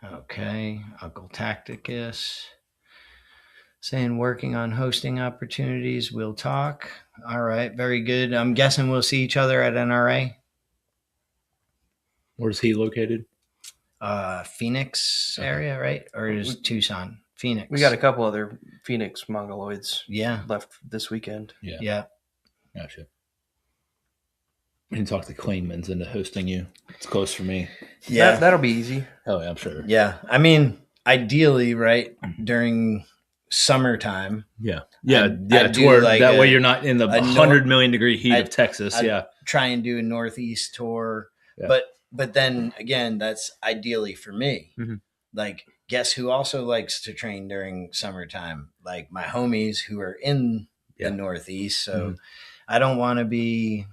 Okay, Uncle Tacticus saying working on hosting opportunities. We'll talk. All right, very good. I'm guessing we'll see each other at NRA. Where's he located? Phoenix area, right? Or is Tucson? Phoenix. we got a couple other Phoenix Mongoloids Yeah, left this weekend. yeah. Gotcha. We can talk the Klingmans into hosting you. It's close for me. Yeah. That'll be easy. Oh, yeah, I'm sure. Yeah. I mean, ideally, right, during summertime, Yeah. I'd To do where like that a- way you're not in the a 100 million degree heat I'd- of Texas. I'd try and do a Northeast tour. Yeah. But then again, that's ideally for me. Mhm. Like, guess who also likes to train during summertime? Like my homies who are in Yeah. the Northeast. So Mhm. I don't want to be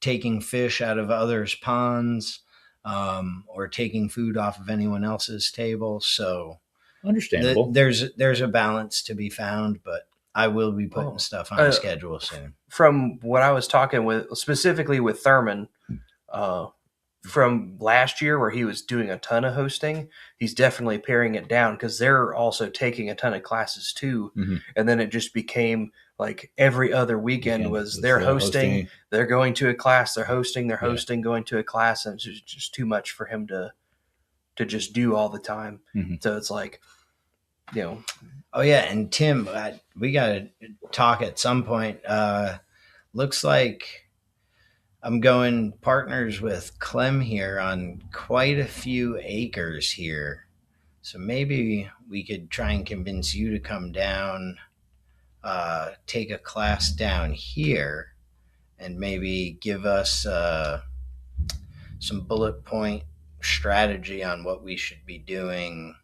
taking fish out of others' ponds or taking food off of anyone else's table. So Understandable. there's a balance to be found, but I will be putting stuff on the schedule soon. From what I was talking with, specifically with Thurman, from last year where he was doing a ton of hosting, he's definitely paring it down because they're also taking a ton of classes too. Mm-hmm. And then it just became like every other weekend was they're hosting, they're going to a class, they're hosting, going to a class, and it's just too much for him to just do all the time. Mm-hmm. So it's like, Oh yeah, and Tim, we got to talk at some point. Looks like I'm going partners with Clem here on quite a few acres here. So maybe we could try and convince you to come down, take a class down here, and maybe give us some bullet point strategy on what we should be doing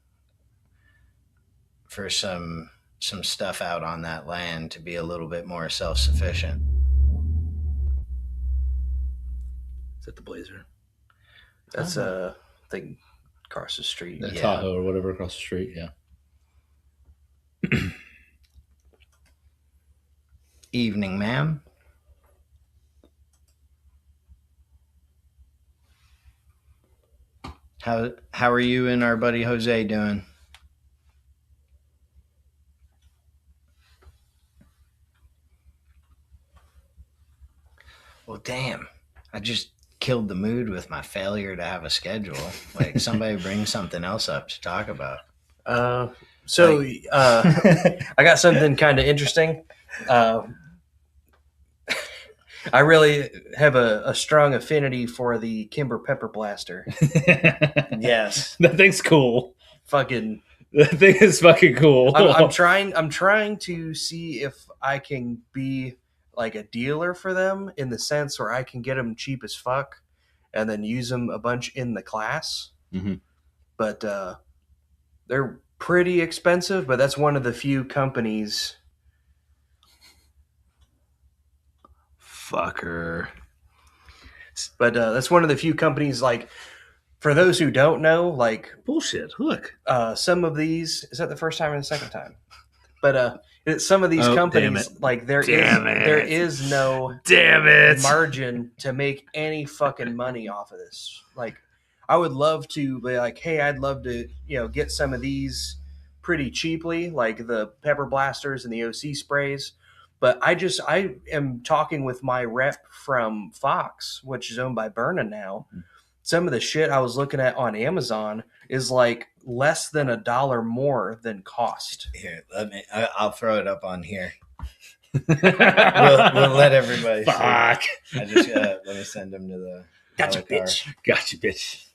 for some stuff out on that land to be a little bit more self-sufficient. Is that the Blazer? That's a thing across the street. The Tahoe or whatever across the street, yeah. Evening, ma'am. How are you and our buddy Jose doing? Well, damn. I just killed the mood with my failure to have a schedule. Like, somebody bring something else up to talk about. I got something kind of interesting. I really have a strong affinity for the Kimber Pepper Blaster. Yes. That thing's cool. Fucking. That thing is fucking cool. I'm trying to see if I can be like a dealer for them in the sense where I can get them cheap as fuck and then use them a bunch in the class. Mm-hmm. But they're pretty expensive, but that's one of the few companies. Fucker. But that's one of the few companies, like, for those who don't know, like, bullshit. Look. Some of these, is that the first time or the second time? But some of these companies, like, there is no margin to make any fucking money off of this. Like, I would love to be like, hey, I'd love to, get some of these pretty cheaply, like the pepper blasters and the OC sprays. But I am talking with my rep from Fox, which is owned by Burnham now. Some of the shit I was looking at on Amazon is like less than $1 more than cost. Here, I'll throw it up on here. we'll let everybody Fuck. See. I just let me send them to the. Gotcha, bitch. Gotcha, bitch.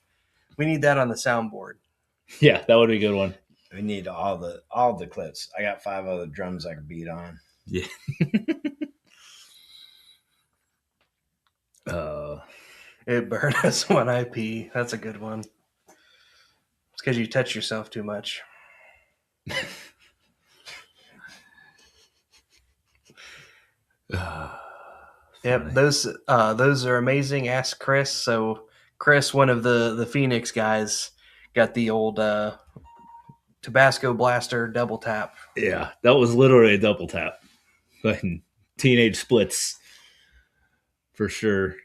We need that on the soundboard. Yeah, that would be a good one. We need all the clips. I got 5 other drums I can beat on. Yeah. It burned us when I pee. That's a good one. It's because you touch yourself too much. Yep, those are amazing. Ask Chris. So Chris, one of the Phoenix guys, got the old Tabasco blaster double tap. Yeah, that was literally a double tap. Fucking teenage splits for sure.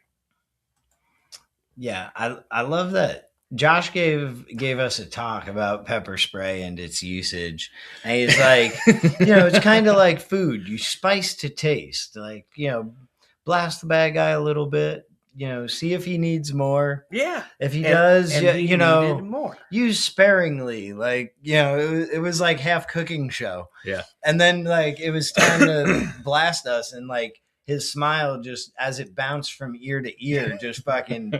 Yeah, I love that. Josh gave us a talk about pepper spray and its usage. And he's like, it's kind of like food. You spice to taste. Like, blast the bad guy a little bit. See if he needs more. Yeah. If he does, more. Use sparingly. Like, it was like half cooking show. Yeah. And then like it was time to blast us, and like his smile just as it bounced from ear to ear, just fucking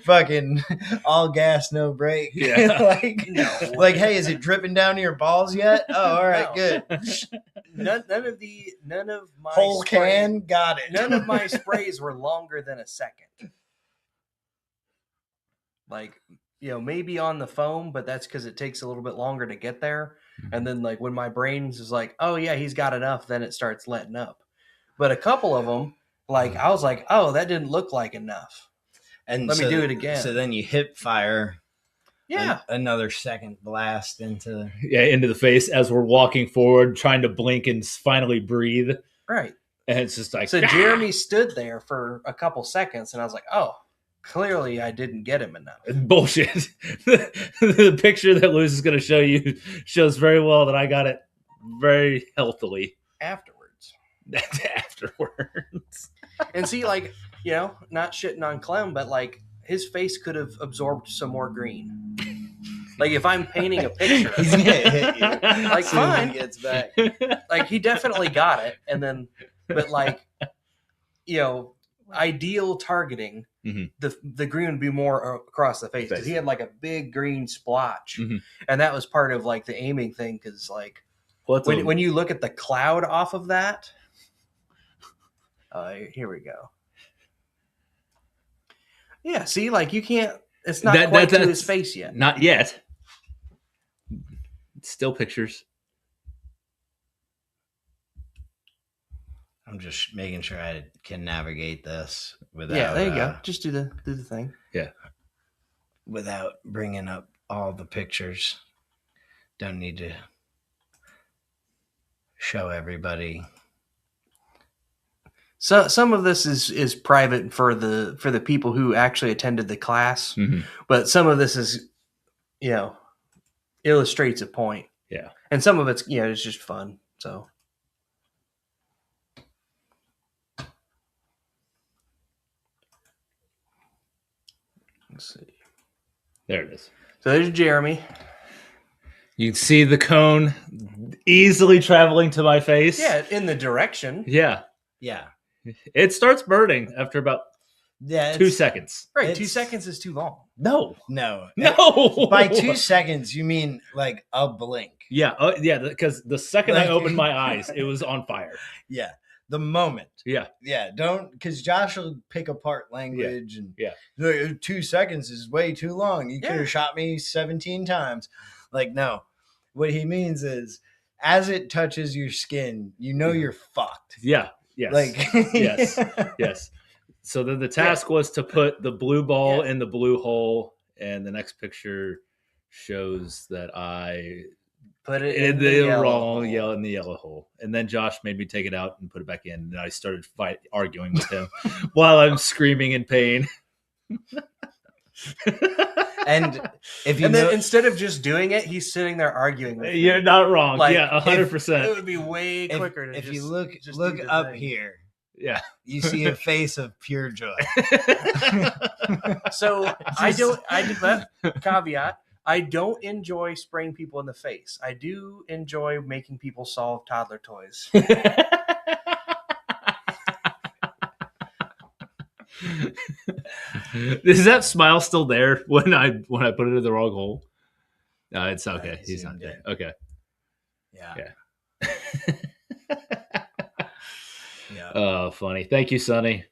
fucking all gas, no brake. Yeah. like, hey, is it dripping down to your balls yet? Oh, all right, good. None of my whole can got it. None of my sprays were longer than a second. Like, maybe on the foam, but that's because it takes a little bit longer to get there. And then like when my brains is like, oh yeah, he's got enough, then it starts letting up. But a couple of them, like I was like, oh, that didn't look like enough. And let me do it again. So then you hip fire. Yeah. Another second blast into the face as we're walking forward, trying to blink and finally breathe. Right. And it's just like, so Jeremy stood there for a couple seconds, and I was like, oh, clearly I didn't get him enough. Bullshit. The picture that Lewis is going to show you shows very well that I got it very healthily Afterwards. afterwards. And see, like, you know, not shitting on Clem, but like his face could have absorbed some more green. Like if I'm painting a picture, He's gonna hit you. Like, as soon as fine. he gets back. like he definitely got it, and then, but like, you know, ideal targeting, Mhm. the green would be more across the face because he had like a big green splotch, Mhm. and that was part of like the aiming thing. Because like Well, when you look at the cloud off of that, here we go. Yeah, see, like you can't. It's not quite to his face yet. Not yet. Still pictures. I'm just making sure I can navigate this without. Yeah, there you go. Just do the thing. Yeah. Without bringing up all the pictures. Don't need to show everybody. So some of this is private for the people who actually attended the class, Mhm. but some of this is, you know, illustrates a point. Yeah. And some of it's, you know, it's just fun. So let's see. There it is. So there's Jeremy. You can see the cone easily traveling to my face. Yeah, in the direction. Yeah. Yeah. It starts burning after about Yeah. 2 seconds. Right, 2 seconds is too long. No. No. No. By 2 seconds, you mean like a blink. Yeah. Yeah. Because the second I opened my eyes, it was on fire. Yeah. The moment. Yeah. Yeah. Don't, because Josh will pick apart language and Yeah. like, 2 seconds is way too long. You could Yeah. have shot me 17 times. Like, no. What he means is, as it touches your skin, you know you're fucked. Yeah. Yes. Like, Yes. Yes. So then the task was to put the blue ball in the blue hole, and the next picture shows that I Put it in in the yellow wrong hole. yellow in the yellow hole. And then Josh made me take it out and put it back in, and I started arguing with him while I'm screaming in pain. and if you And then know, instead of just doing it, he's sitting there arguing with me. You're not wrong. Like, Yeah, It 100%. would be way quicker to if just, you look just look do the up thing. here, Yeah. you see a face of pure joy. So caveat, I don't enjoy spraying people in the face. I do enjoy making people solve toddler toys. Is that smile still there when I put it in the wrong hole? No, it's okay. I He's not zoomed there. in. Okay. Yeah. Yeah. Oh, funny. Thank you, Sonny.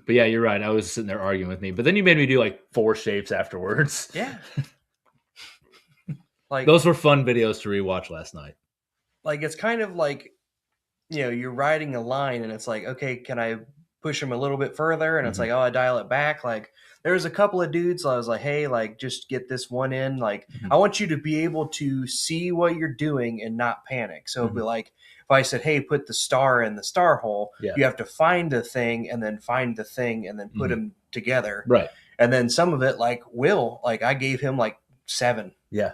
But yeah, you're right. I was sitting there arguing with me, but then you made me do like 4 shapes afterwards. Yeah. Like Those were fun videos to rewatch last night. like it's kind of like, you know, you're riding a line and it's like, okay, can I push him a little bit further? And it's Mhm. like, oh, I dial it back. Like there was a couple of dudes, I was like, hey, like just get this one in. Like Mhm. I want you to be able to see what you're doing and not panic. So it'd be like if I said, hey, put the star in the star hole, Yeah. you have to find the thing and then find the thing and then put Mhm. them together. Right. And then some of it, like Will, like I gave him like 7. Yeah.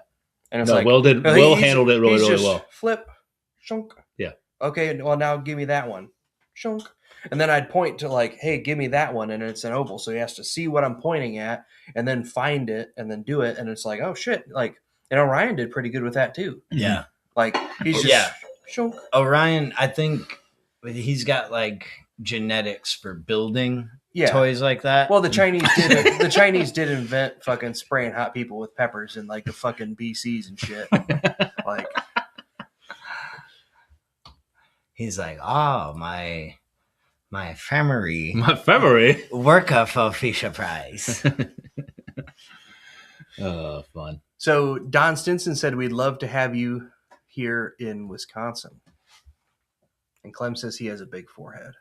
And it's No, like Will he's- handled it really, he's really just well. Flip, shunk. Yeah. Okay, well now give me that one, shunk. And then I'd point to like, hey, give me that one, and it's an oval, so he has to see what I'm pointing at, and then find it, and then do it, and it's like, oh shit, like, and Orion did pretty good with that too. Yeah. Like he's just Yeah. shunk. Orion, I think he's got like genetics for building Yeah. toys like that. Well, the Chinese did it. The Chinese did invent fucking spraying hot people with peppers in like the fucking BCs and shit. Like, he's like, oh, my ephemery My memory. worker for Fisher Price. Oh, fun. so Don Stinson said we'd love to have you here in Wisconsin, and Clem says he has a big forehead.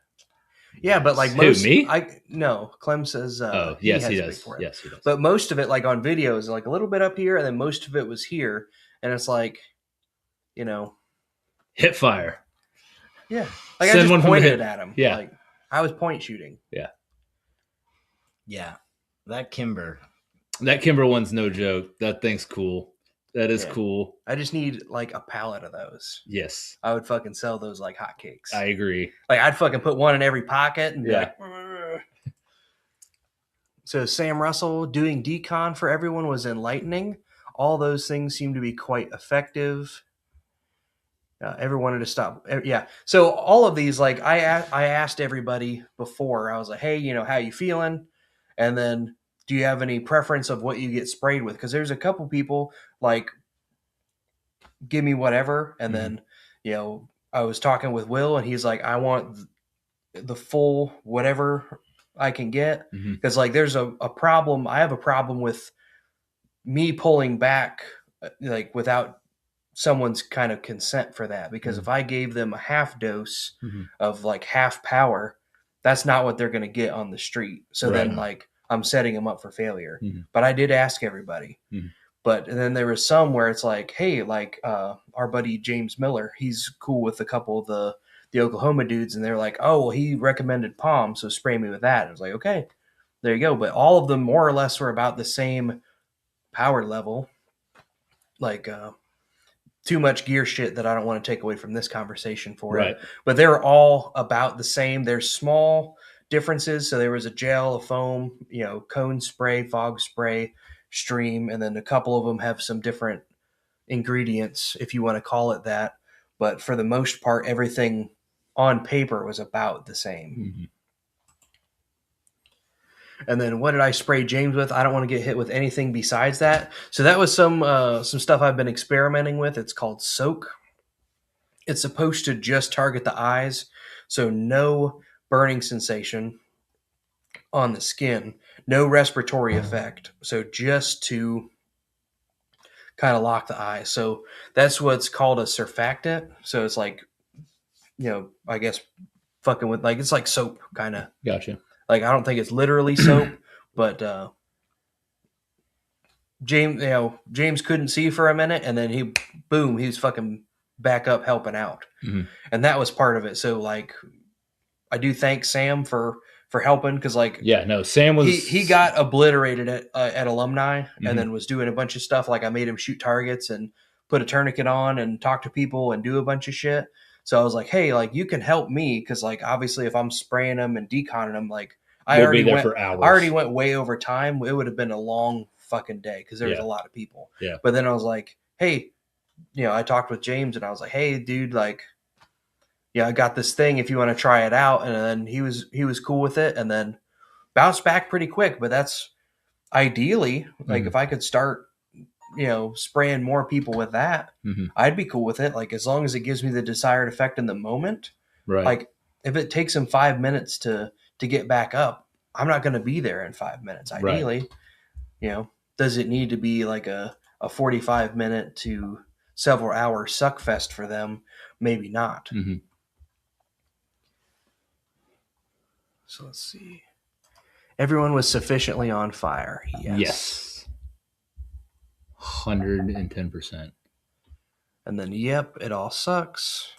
Yeah, but like Who, most, me? No, Clem says Oh, yes, he has a big does. forehead. Yes, he does. But most of it, like on videos, like a little bit up here, and then most of it was here, and it's like, you know, Hit fire. yeah, like Send I one just from the pointed hip. at him. Yeah. Like I was point shooting. Yeah. Yeah, that Kimber. That Kimber one's no joke. That thing's cool. That is Yeah. cool. I just need like a pallet of those. Yes, I would fucking sell those like hotcakes. I agree. Like I'd fucking put one in every pocket and be Yeah. like. "Ugh." So Sam Russell doing decon for everyone was enlightening. All those things seem to be quite effective. Everyone wanted to stop. Yeah. So all of these, like I asked everybody before. I was like, hey, how you feeling? And then, do you have any preference of what you get sprayed with? Because there's a couple people like, give me whatever. And then, I was talking with Will, and he's like, I want the full whatever I can get. Because like, there's a problem. I have a problem with me pulling back, like without someone's kind of consent for that, because if I gave them a half dose of like half power, that's not what they're going to get on the street. So then like I'm setting them up for failure. But I did ask everybody. But then there was some where it's like, hey, like our buddy James Miller, he's cool with a couple of the Oklahoma dudes, and they're like, oh, well, he recommended Palm, so spray me with that. And I was like, okay, there you go. But all of them more or less were about the same power level. Like too much gear shit that I don't want to take away from this conversation for it. But they're all about the same. There's small differences. So there was a gel, a foam, cone spray, fog spray, stream, and then a couple of them have some different ingredients, if you want to call it that. But for the most part, everything on paper was about the same. And then what did I spray James with? I don't want to get hit with anything besides that. So that was some stuff I've been experimenting with. It's called Soak. It's supposed to just target the eyes, so no burning sensation on the skin, no respiratory effect. So just to kind of lock the eye. So that's what's called a surfactant. So it's like, I guess fucking with like, it's like soap kind of. Gotcha. Like, I don't think it's literally soap, but James couldn't see for a minute, and then he was fucking back up helping out. And that was part of it. So like, I do thank Sam for helping, because like, Sam was he got obliterated at alumni, and then was doing a bunch of stuff. Like I made him shoot targets and put a tourniquet on and talk to people and do a bunch of shit. So I was like, hey, like you can help me, because like obviously if I'm spraying them and deconning them, like I already went way over time. It would have been a long fucking day because there was a lot of people. Yeah. But then I was like, hey, I talked with James, and I was like, hey, dude, like, I got this thing if you want to try it out. And then he was cool with it, and then bounced back pretty quick. But that's ideally like if I could start spraying more people with that, I'd be cool with it. Like as long as it gives me the desired effect in the moment. Like if it takes him 5 minutes to get back up, I'm not going to be there in 5 minutes. Ideally, does it need to be like a 45 minute to several hour suck fest for them? Maybe not. So let's see. Everyone was sufficiently on fire. Yes. 110%. And then, yep, it all sucks.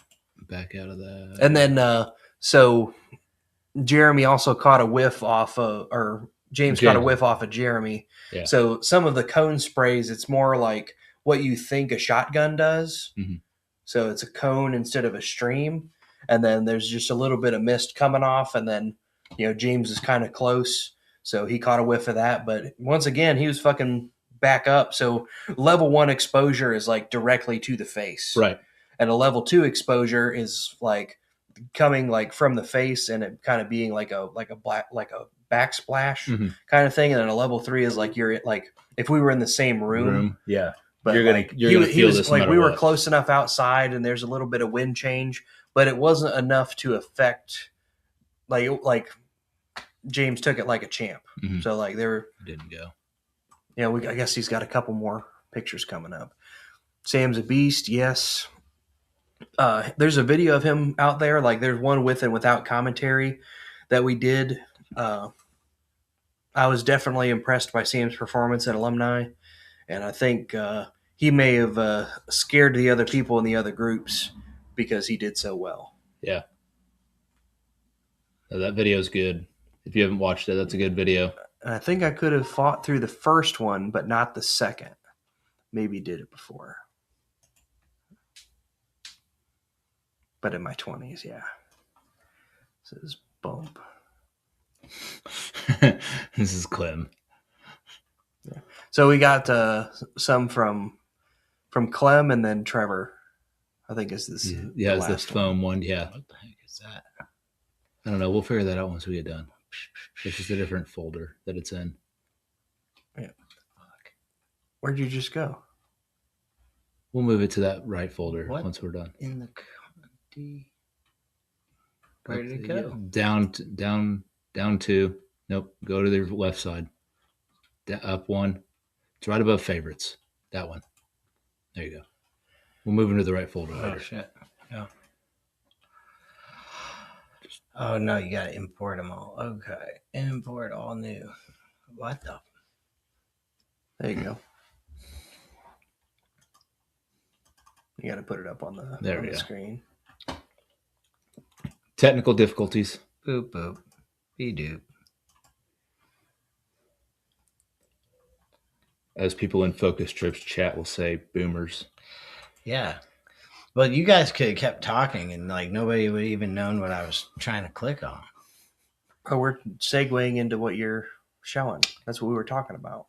Back out of that. And then, so Jeremy also caught a whiff off of, or James caught a whiff off of Jeremy. Yeah. So some of the cone sprays, it's more like what you think a shotgun does. So it's a cone instead of a stream. And then there's just a little bit of mist coming off. And then, James is kind of close. So he caught a whiff of that. But once again, he was fucking back up. So level 1 exposure is like directly to the face. Right. And a level 2 exposure is like coming like from the face, and it kind of being like a backsplash kind of thing. And then a level 3 is like you're like if we were in the same room. Yeah. But you're gonna feel this like we were what. close enough outside, and there's a little bit of wind change, but it wasn't enough to affect like James took it like a champ. So like there didn't go. I guess he's got a couple more pictures coming up. Sam's a beast, yes. There's a video of him out there. Like there's one with and without commentary that we did. I was definitely impressed by Sam's performance at Alumni, and I think he may have scared the other people in the other groups because he did so well. Yeah. That video is good. If you haven't watched it, that's a good video. And I think I could have fought through the first one, but not the second. Maybe did it before. But in my 20s, yeah. This is bump. This is Clem. Yeah. So we got some from Clem and then Trevor. I think is this. Yeah, it's the foam one. Yeah. What the heck is that? I don't know. We'll figure that out once we get done. It's just a different folder that it's in. Yeah. Fuck. Where'd you just go? We'll move it to that right folder What? once we're done. In the where did it go? Down 2. Nope. Go to the left side. Up 1. It's right above favorites. That one. There you go. We'll move into the right folder later. Oh shit! Yeah. Oh no, you gotta import them all. Okay, import all new. What the? There you go. You got to put it up on the screen. Technical difficulties. Boop boop. Be doop. As people in focus trips chat will say, boomers. Yeah. Well, you guys could have kept talking and like nobody would even known what I was trying to click on. Oh, we're segueing into what you're showing. That's what we were talking about.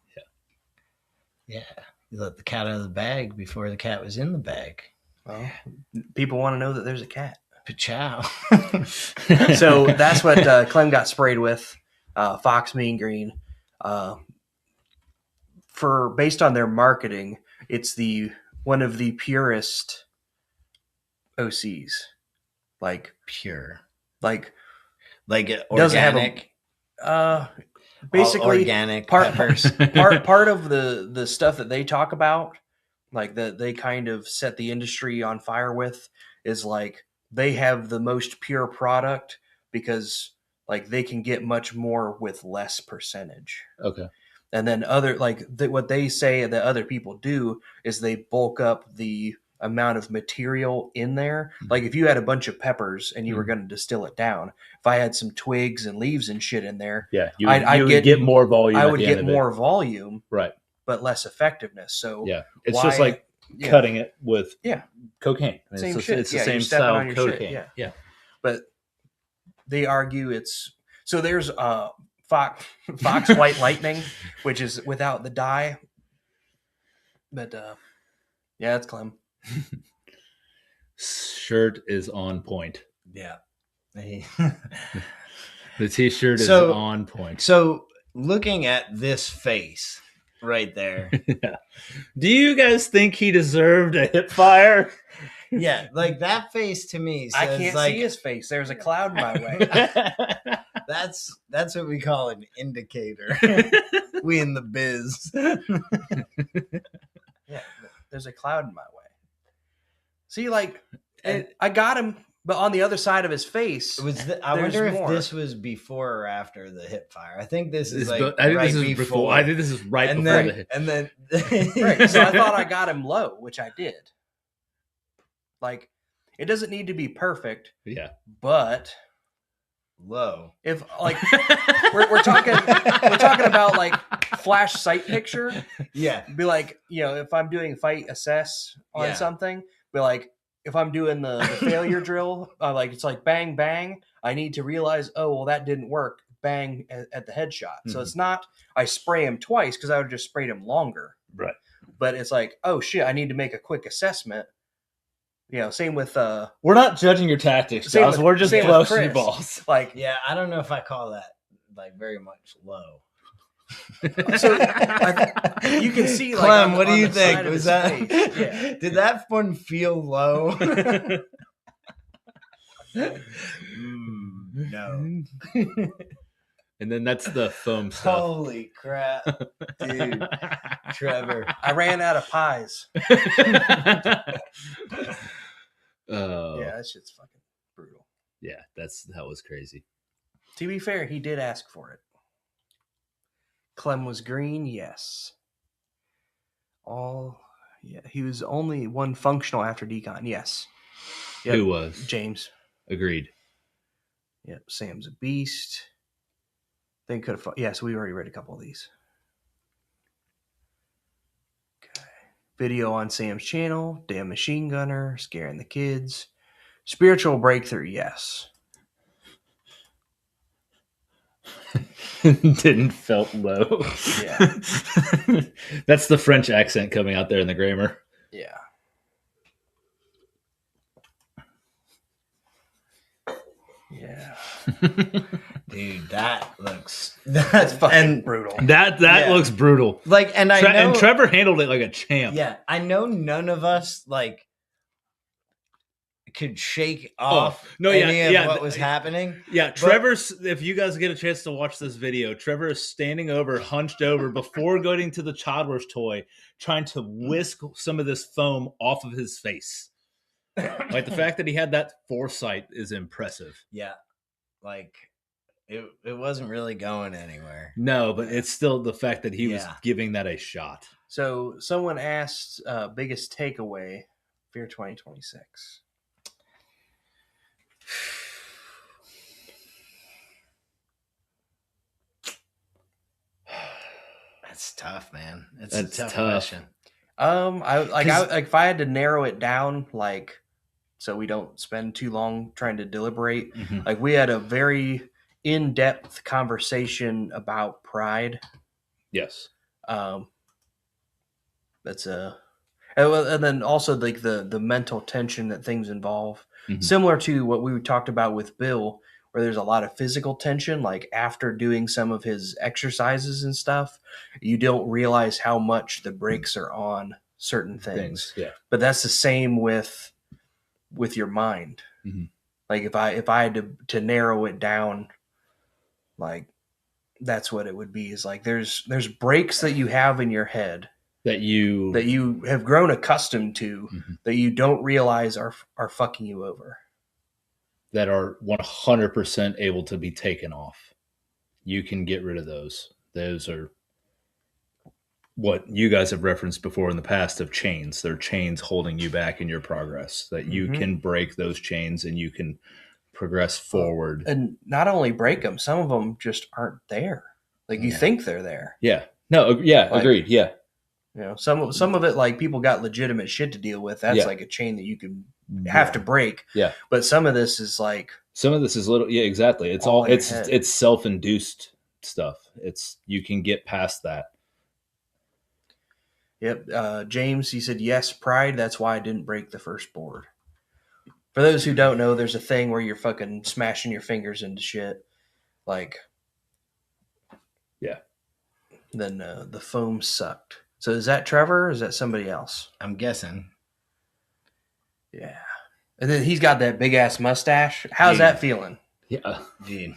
Yeah. You let the cat out of the bag before the cat was in the bag. Well, people want to know that there's a cat. Pachow. So that's what Clem got sprayed with. Fox Mean Green. Based on their marketing, it's one of the purest OCs. Like Pure. Like organic. Basically organic peppers. part of the stuff that they talk about, like that they kind of set the industry on fire with, is like they have the most pure product because like they can get much more with less percentage. Okay. And then what they say that other people do is they bulk up the amount of material in there. Like if you had a bunch of peppers and you were going to distill it down, if I had some twigs and leaves and shit in there, you would get more volume. I would get more volume, right? But less effectiveness. So it's just like cutting it with cocaine. I mean, same shit. It's the same style of cocaine. Yeah. But they argue so there's Fox White Lightning, which is without the dye. But that's Clem. Shirt is on point. Yeah. The t-shirt is on point. So looking at this face right there. Do you guys think he deserved a hip fire? Yeah, like that face to me says, I can't see his face. There's a cloud in my way. That's what we call an indicator. We in the biz. Yeah, there's a cloud in my way. See, like, I got him, but on the other side of his face, I wonder if this was before or after the hip fire. I think this is I think this is before. I think this is right before the hip. And then, right. So I thought I got him low, which I did. Like, it doesn't need to be perfect. Yeah, but low. If like we're talking about like flash sight picture. Yeah. Be like, if I'm doing fight assess on something, be like, if I'm doing the failure drill, like it's like bang bang. I need to realize, that didn't work. Bang at the headshot. Mm-hmm. So it's not I spray him twice because I would have just sprayed him longer. Right. But it's like, oh shit, I need to make a quick assessment. Same with we're not judging your tactics, Josh. We're just blowing your balls. Like, I don't know if I call that like very much low. So you can see, like, Clem, what do you think? Was that? Yeah. Did that one feel low? No. And then that's the foam stuff. Holy crap, dude. Trevor. I ran out of pies. Yeah, that shit's fucking brutal. Yeah, that was crazy. To be fair, he did ask for it. Clem was green, yes. He was only one functional after decon, yes. Yep. Who was? James. Agreed. Yep, Sam's a beast. They could have. Yeah, so we already read a couple of these. Okay. Video on Sam's channel. Damn machine gunner. Scaring the kids. Spiritual breakthrough. Yes. Didn't felt low. Yeah. That's the French accent coming out there in the grammar. Yeah. Yeah. Dude, that's fucking brutal. That Yeah. looks brutal. Like, and I know, And Trevor handled it like a champ. yeah, I know none of us like could shake off any of what was happening. Yeah, Trevor's, if you guys get a chance to watch this video, Trevor is standing over, hunched over before going to the Childware's toy, trying to whisk some of this foam off of his face. Like, the fact that he had that foresight is impressive. Yeah. Like, it wasn't really going anywhere. No, but it's still the fact that he was Yeah. giving that a shot. So someone asked biggest takeaway Fear 2026. That's tough, man. That's That's a tough tough. question. If I had to narrow it down, like, so we don't spend too long trying to deliberate. Mhm. Like, we had a very in-depth conversation about pride. Yes. That's and then also like the mental tension that things involve, Mhm. similar to what we talked about with Bill, where there's a lot of physical tension. Like after doing some of his exercises and stuff, you don't realize how much the brakes are on certain things. Yeah. But that's the same with your mind. Mhm. Like if I had to narrow it down, like that's what it would be. Is like there's brakes that you have in your head That you have grown accustomed to, Mhm. that you don't realize are fucking you over. that are 100% able to be taken off. You can get rid of those. Those are what you guys have referenced before in the past of chains. They're chains holding you back in your progress, that you Mhm. can break those chains and you can progress forward. And not only break them, some of them just aren't there. Like you Yeah. think they're there. Yeah. No, yeah, Like- agreed. Yeah. You know, some of it, like people got legitimate shit to deal with. That's Yeah. like a chain that you can have to break. Yeah. But some of this is like, Some of this is little, yeah, exactly. It's All all in your it's head. it's self-induced stuff. It's you can get past that. yep. James, he said, yes, pride. That's why I didn't break the first board. For those who don't know, there's a thing where you're fucking smashing your fingers into shit. Like, Yeah. Then the foam sucked. So is that Trevor or is that somebody else? I'm guessing. Yeah. And then he's got that big ass mustache. How's Dude. that feeling? Yeah. Dude.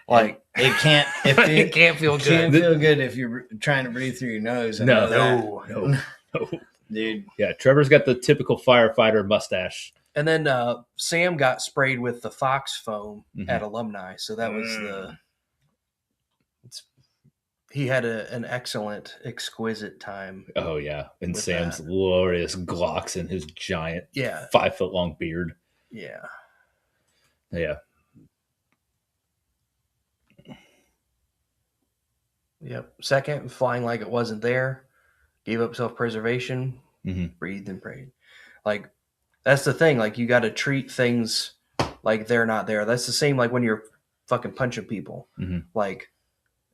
Like, It can't if It it can't feel can't good. feel good if you're trying to breathe through your nose. I No. know that. No. No. Dude. Yeah, Trevor's got the typical firefighter mustache. and then Sam got sprayed with the Fox foam Mhm. at Alumni. So that was he had an excellent, exquisite time. Oh yeah. And With Sam's that. glorious Glocks and his giant Yeah. 5-foot long beard. Yeah. Yeah. Yep. Second, flying like it wasn't there. Gave up self-preservation. Mhm. Breathed and prayed. Like, that's the thing. Like, you got to treat things like they're not there. That's the same like when you're fucking punching people. Mhm. Like,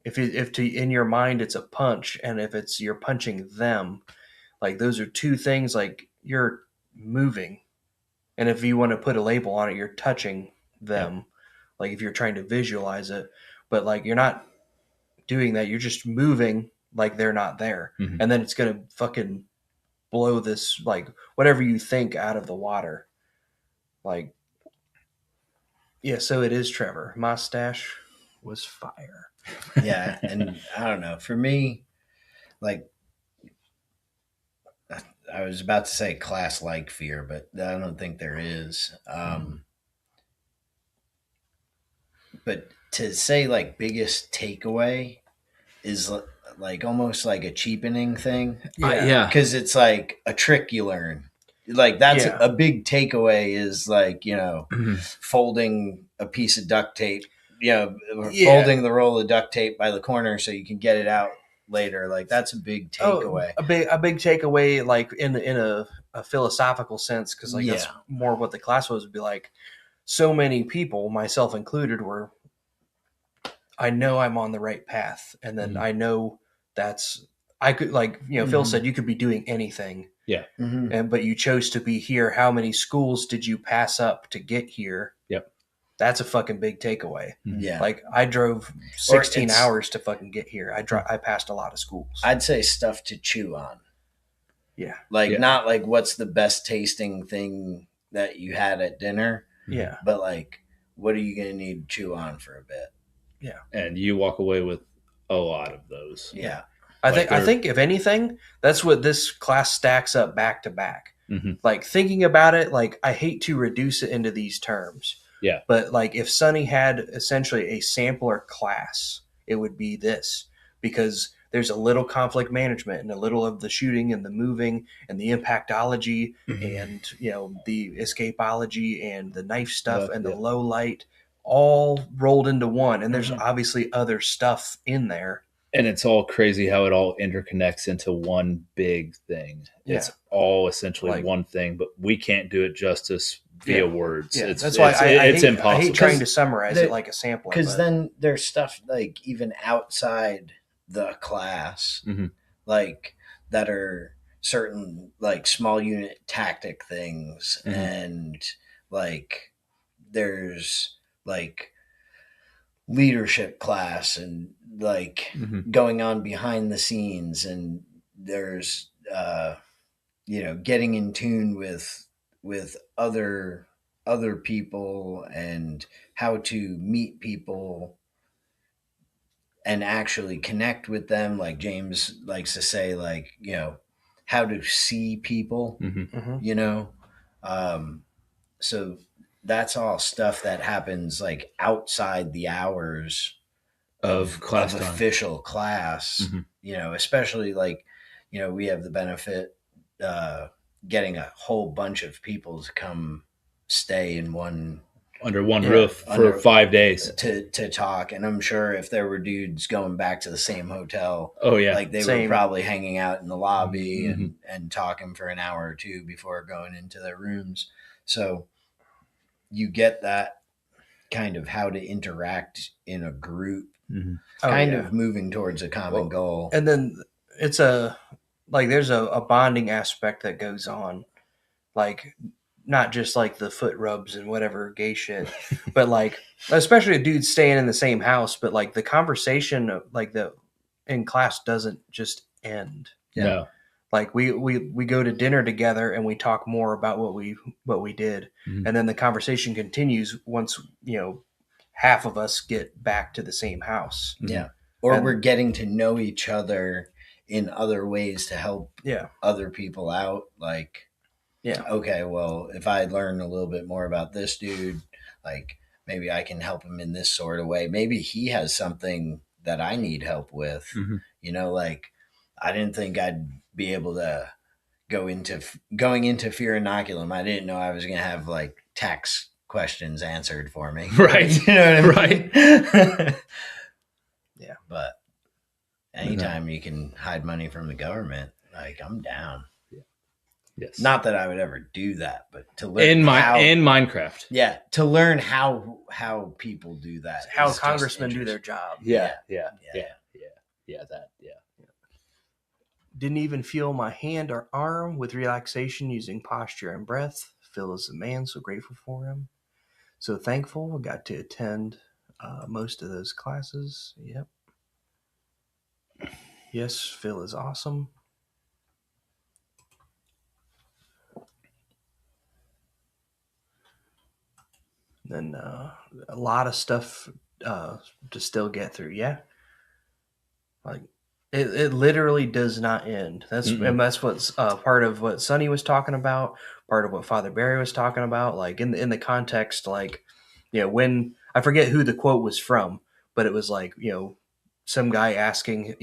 if in your mind it's a punch, and if it's you're punching them, like those are two things. Like you're moving, and if you want to put a label on it, you're touching them. Like if you're trying to visualize it, but like you're not doing that. You're just moving like they're not there, Mhm. and then it's gonna fucking blow this like whatever you think out of the water. Like, yeah. So it is Trevor. Mustache was fire. Yeah, and I don't know. For me, like I was about to say class like fear, but I don't think there is. But to say like biggest takeaway is like almost like a cheapening thing. Yeah. Because it's like a trick you learn. Like that's Yeah. a big takeaway is like, Mhm. folding a piece of duct tape folding the roll of duct tape by the corner so you can get it out later. Like that's a big takeaway. A big takeaway, like in a philosophical sense, because like that's more what the class was, would be like. So many people, myself included, were. I know I'm on the right path, and then I know I could, like, Phil said, you could be doing anything. Yeah. But you chose to be here. How many schools did you pass up to get here? Yep. That's a fucking big takeaway. Yeah. Like I drove 16 hours to fucking get here. I passed a lot of schools. I'd say stuff to chew on. Yeah. Like not like what's the best tasting thing that you had at dinner. Yeah. But like, what are you going to need to chew on for a bit? Yeah. And you walk away with a lot of those. Yeah. I think if anything, that's what this class stacks up back to back. Like thinking about it, like I hate to reduce it into these terms. Yeah. But like if Sonny had essentially a sampler class, it would be this, because there's a little conflict management and a little of the shooting and the moving and the impactology and the escapology and the knife stuff and the low light all rolled into one. And there's obviously other stuff in there. And it's all crazy how it all interconnects into one big thing. Yeah. It's all essentially Like, one thing, but we can't do it justice via words. Yeah, It's, that's why it's I impossible. hate trying to summarize it like a sampler. Because then there's stuff like even outside the class, like that are certain like small unit tactic things, and like there's like leadership class and like going on behind the scenes, and there's getting in tune with other people and how to meet people and actually connect with them, like James likes to say, like how to see people, so that's all stuff that happens like outside the hours of class of time. official class, especially like, we have the benefit getting a whole bunch of people to come stay in under one roof for 5 days to talk. And I'm sure if there were dudes going back to the same hotel, like they were probably hanging out in the lobby and talking for an hour or two before going into their rooms. So you get that kind of how to interact in a group, of moving towards a common goal. And then it's there's a bonding aspect that goes on, like not just like the foot rubs and whatever gay shit, but like especially a dude staying in the same house, but like the conversation like in class doesn't just end. No. Like we go to dinner together and we talk more about what we did, and then the conversation continues once half of us get back to the same house. Yeah, or we're getting to know each other in other ways to help other people out. Like, okay, well, if I learn a little bit more about this dude, like maybe I can help him in this sort of way. Maybe he has something that I need help with. Like I didn't think I'd be able to going into Fear Inoculum. I didn't know I was going to have like tax questions answered for me. Right. You know what I mean? Right. Yeah. But anytime you can hide money from the government, like I'm down. Yes. Not that I would ever do that, but to learn in Minecraft. Yeah, to learn how people do that. How congressmen do their job. Yeah. Didn't even feel my hand or arm with relaxation using posture and breath. Phil is the man, so grateful for him. So thankful I got to attend most of those classes. Yep. Yes, Phil is awesome. Then a lot of stuff to still get through. Yeah. Like it literally does not end. And that's what's part of what Sonny was talking about, part of what Father Barry was talking about, like in the context, like, when I forget who the quote was from, but it was like, some guy asking,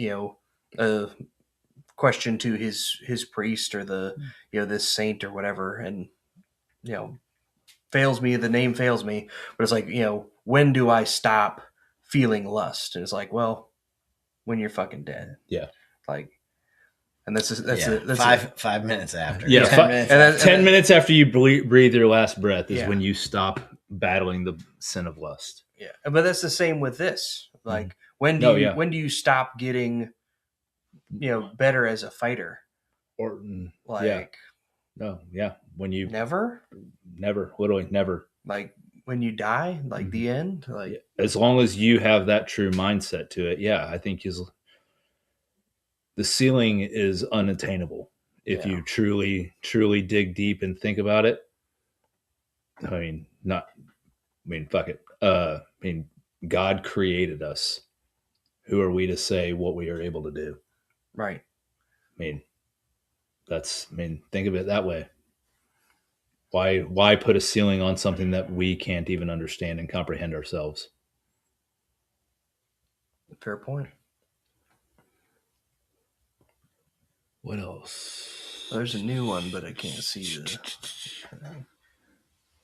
a question to his priest or the, this saint or whatever. And, fails me, the name fails me, but it's like, when do I stop feeling lust? And it's like, well, when you're fucking dead. Yeah. Like, and that's 5 minutes after. Yeah, 10 minutes and after. 10 minutes after you breathe your last breath is Yeah. when you stop battling the sin of lust. Yeah, but that's the same with this. Like, when do you stop getting, better as a fighter? Or Like, when you never, literally never. like when you die, like the end, like As long as you have that true mindset to it, I think the ceiling is unattainable if you truly dig deep and think about it. Fuck it. God created us. Who are we to say what we are able to do? right. Think of it that way. Why put a ceiling on something that we can't even understand and comprehend ourselves? Fair point. What else? There's a new one, but I can't see the.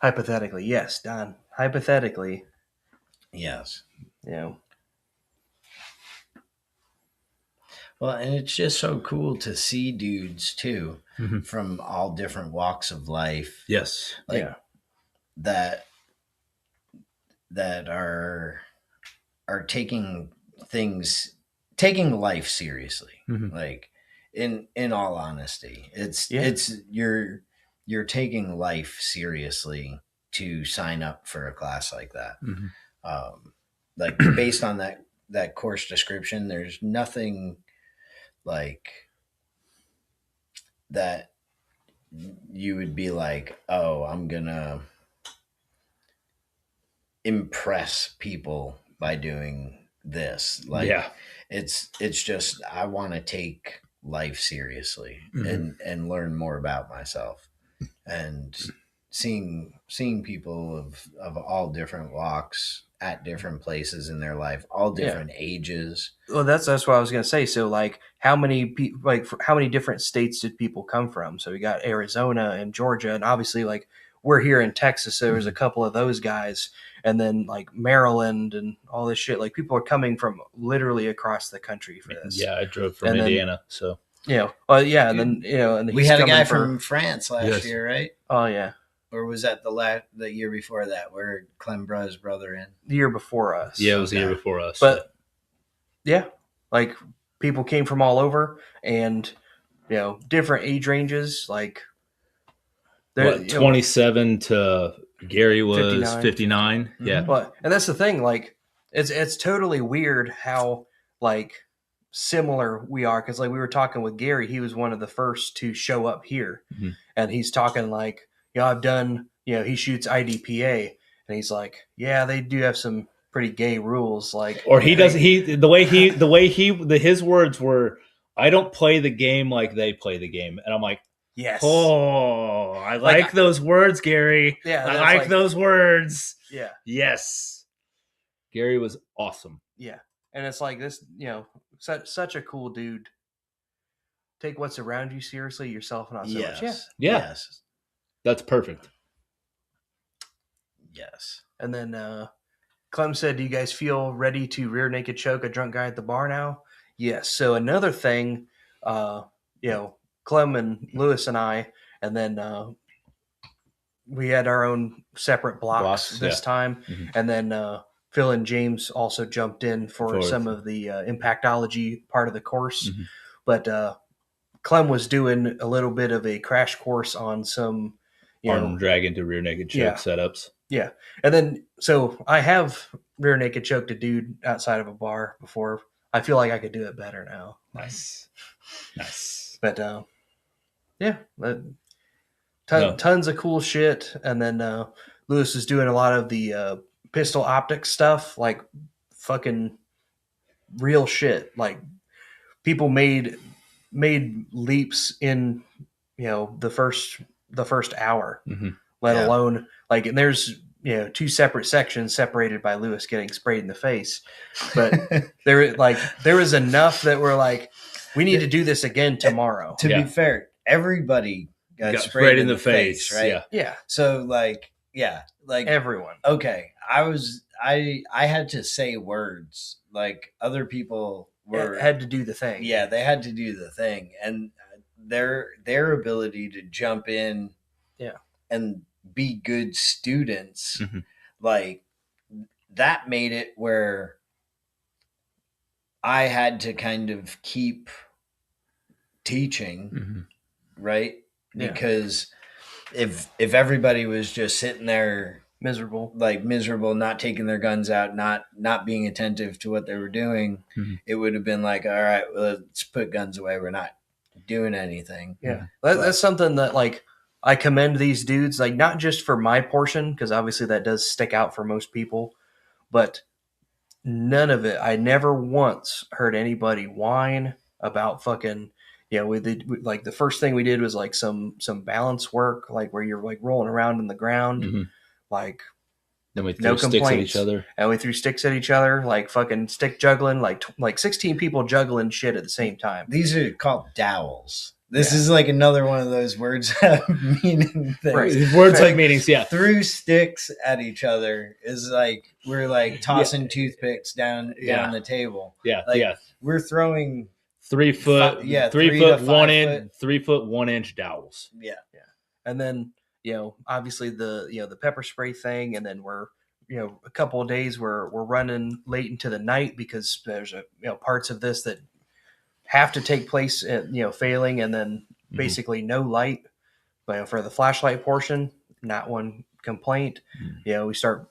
Hypothetically, yes, Don. Hypothetically, Yes. Well, and it's just so cool to see dudes too from all different walks of life. Yes. That are taking life seriously. Like in all honesty, it's you're taking life seriously to sign up for a class like that. Like based on that course description, there's nothing like that you would be like, oh, I'm gonna impress people by doing this. Like, it's just, I want to take life seriously and learn more about myself, and seeing people of all different walks at different places in their life, all different ages. Well, that's what I was gonna say. So, like, how many how many different states did people come from? So we got Arizona and Georgia, and obviously, like, we're here in Texas, so there's a couple of those guys, and then like Maryland and all this shit. Like, people are coming from literally across the country for this. Yeah, I drove from Indiana, so and then and we had a guy from France last year, right? Oh yeah. Or was that the year before that, where Clem brought his brother in? The year before us. Yeah, it was the year before us. But like, people came from all over, and different age ranges. Like, 27 to Gary was 59. Yeah. But and that's the thing. Like, it's totally weird how like similar we are, because like we were talking with Gary, he was one of the first to show up here, and he's talking like, I've done, he shoots IDPA, and he's like, yeah, they do have some pretty gay rules, like, or he doesn't. His words were, I don't play the game like they play the game, and I'm like, yes. Oh, I like those words, Gary. Yeah, I like those words. Yeah. Yes. Gary was awesome. Yeah, and it's like this, such a cool dude. Take what's around you seriously, yourself not so much. Yes. That's perfect. Yes. And then Clem said, do you guys feel ready to rear naked choke a drunk guy at the bar now? Yes. So another thing, Clem and Lewis and I, and then we had our own separate blocks this time. And then Phil and James also jumped in for some of the impactology part of the course. But Clem was doing a little bit of a crash course on some arm drag into rear naked choke setups. Yeah. And then, so I have rear naked choked a dude outside of a bar before. I feel like I could do it better now. Nice. But tons of cool shit. And then Lewis is doing a lot of the pistol optics stuff, like fucking real shit. Like, people made leaps in the first hour, let alone like, and there's two separate sections separated by Lewis getting sprayed in the face, but there was enough that we're like, we need to do this again tomorrow. To be fair, everybody got sprayed in the face, right? Yeah. So like, Yeah, like Everyone. okay, I had to say words like other people were Had to do the thing. Yeah, they had to do the thing, and their ability to jump in, and be good students, Mhm. like that made it where I had to kind of keep teaching, Mhm. right? Yeah. Because if everybody was just sitting there Miserable, not taking their guns out, not being attentive to what they were doing, Mhm. it would have been like, all right, well, let's put guns away. We're not doing anything. Yeah, that's something that like I commend these dudes, like not just for my portion, because obviously that does stick out for most people, but none of it. I never once heard anybody whine about fucking. Yeah, like the first thing we did was like some balance work, like where you're like rolling around in the ground, Mhm. like Then we no threw sticks at complaints. each other. And we threw sticks at each other, like fucking stick juggling, like 16 people juggling shit at the same time. These are called dowels. This Yeah. is like another one of those words that meaning things. Right. Words like meanings, yeah. Threw sticks at each other is like we're like tossing toothpicks down the table. Yeah, Like, yeah. we're throwing 3 foot, 3 3 to foot 5 1 inch, foot. 3 foot 1 inch dowels. Yeah. And then, obviously the pepper spray thing, and then we're, a couple of days we're running late into the night because there's parts of this that have to take place at, failing, and then basically no light. But for the flashlight portion, not one complaint. We start,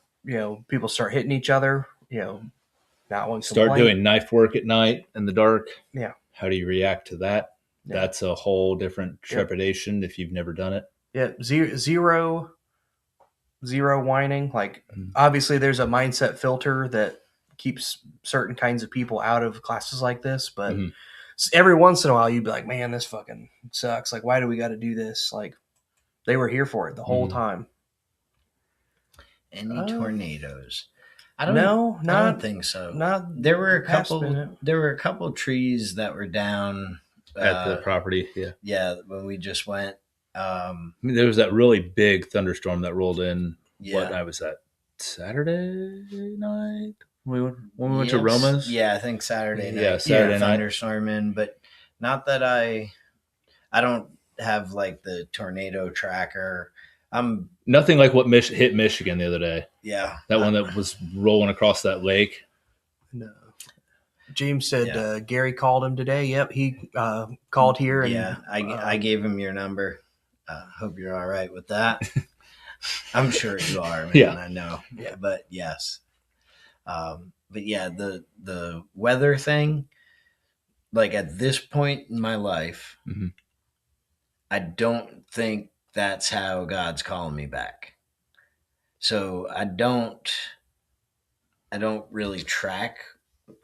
people start hitting each other, not one Start complaint. doing knife work at night in the dark. Yeah. How do you react to that? Yeah. That's a whole different trepidation if you've never done it. Yeah, zero whining. Like, obviously, there's a mindset filter that keeps certain kinds of people out of classes like this. But every once in a while, you'd be like, "Man, this fucking sucks. Like, why do we got to do this?" Like, they were here for it the whole time. Any tornadoes? I don't think so. Not there were a couple. There were a couple trees that were down at the property. Yeah, yeah. When we just went. There was that really big thunderstorm that rolled in. Yeah. What night was that? Saturday night? When we went to Roma's? Yeah, I think Saturday night. Yeah, Saturday night. Thunderstorm in, but not that I don't have like the tornado tracker. Nothing like what hit Michigan the other day. Yeah. That one that was rolling across that lake. No. James said Gary called him today. Yep, he called here. And, I gave him your number. Hope you're all right with that. I'm sure you are, man. Yeah. I know. Yeah, but yes. But yeah, the weather thing, like at this point in my life, I don't think that's how God's calling me back. So I don't really track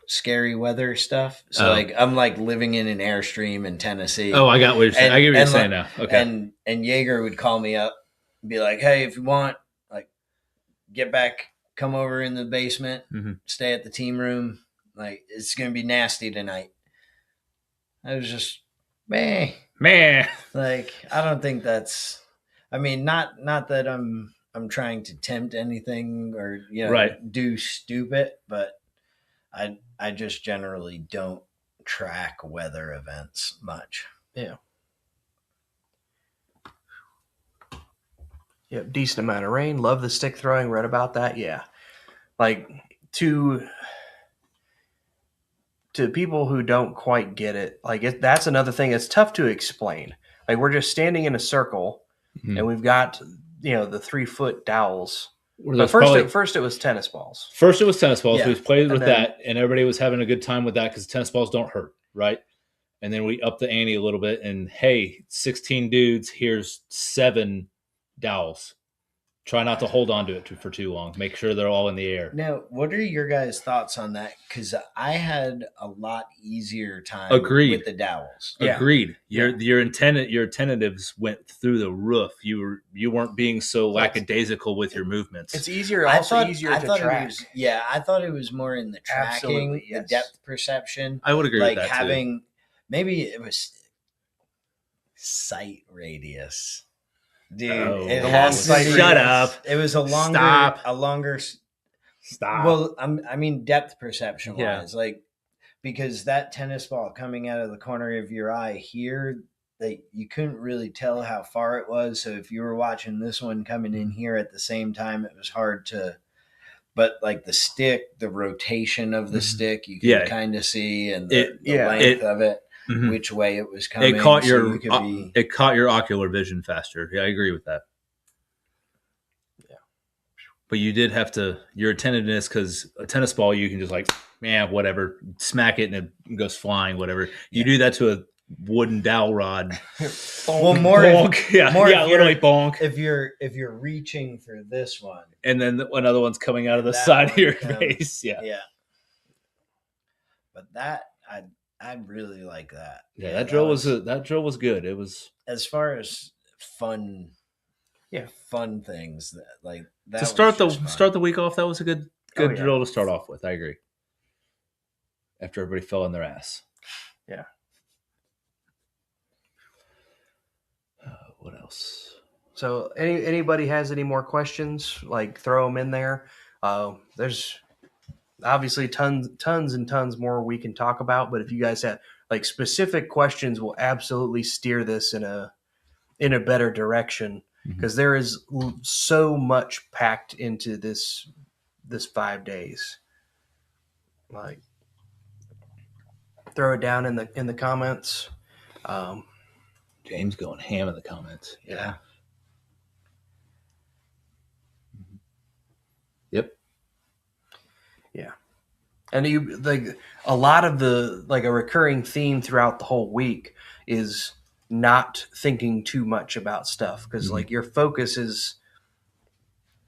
scary weather stuff. So like I'm like living in an Airstream in Tennessee. Oh, I got what you're saying. I get what you're saying now. Okay. And Jaeger would call me up and be like, "Hey, if you want, like, get back, come over in the basement, stay at the team room. Like, it's gonna be nasty tonight." I was just man. Like, I don't think that's. I mean, not that I'm trying to tempt anything or do stupid, but I just generally don't track weather events much. Yeah. Yeah, decent amount of rain. Love the stick throwing. Read about that. Yeah. Like to people who don't quite get it, like that's another thing. It's tough to explain. Like we're just standing in a circle and we've got, the 3-foot dowels. But first it was tennis balls. First it was tennis balls. Yeah. We played with that, and everybody was having a good time with that because tennis balls don't hurt, right? And then we upped the ante a little bit, and hey, 16 dudes, here's 7 dowels. Try not to hold on to it for too long. Make sure they're all in the air. Now, what are your guys' thoughts on that? Because I had a lot easier time with the dowels. Yeah. Agreed. Your attentives went through the roof. You weren't being so lackadaisical with your movements. It's easier. Also easier to track. I thought it was more in the tracking, the depth perception. I would agree with that too. Maybe it was sight radius. Dude, Oh, it the has long to sight be- Shut up. It was a longer, Stop. a longer. Stop. Well, I mean, depth perception Yeah. wise, like because that tennis ball coming out of the corner of your eye here, that you couldn't really tell how far it was. So if you were watching this one coming in here at the same time, it was hard to. But like the stick, the rotation of the stick, you could kind of see, and the length of it, which way it was coming. It caught so your you could be, it caught your ocular vision faster. Yeah, I agree with that. Yeah. But you did have to your attentiveness, because a tennis ball you can just like, whatever, smack it and it goes flying, whatever. You do that to a wooden dowel rod. well, more bonk. Literally bonk. if you're reaching for this one, And then another one's coming out of the that side of one your comes- face. Yeah. But that I really like that. Yeah, that drill was good. It was as far as fun things that like that to was start the week off. That was a good Oh, yeah. drill to start off with. I agree. After everybody fell on their ass. Yeah. What else? So anybody has any more questions, like throw them in there. There's obviously tons and tons more we can talk about, but if you guys have like specific questions, we'll absolutely steer this in a better direction, because there is so much packed into this 5 days. Like, throw it down in the comments. James going ham in the comments. Yeah. Yep. Yeah. And you like a lot of the like a recurring theme throughout the whole week is not thinking too much about stuff, because like your focus is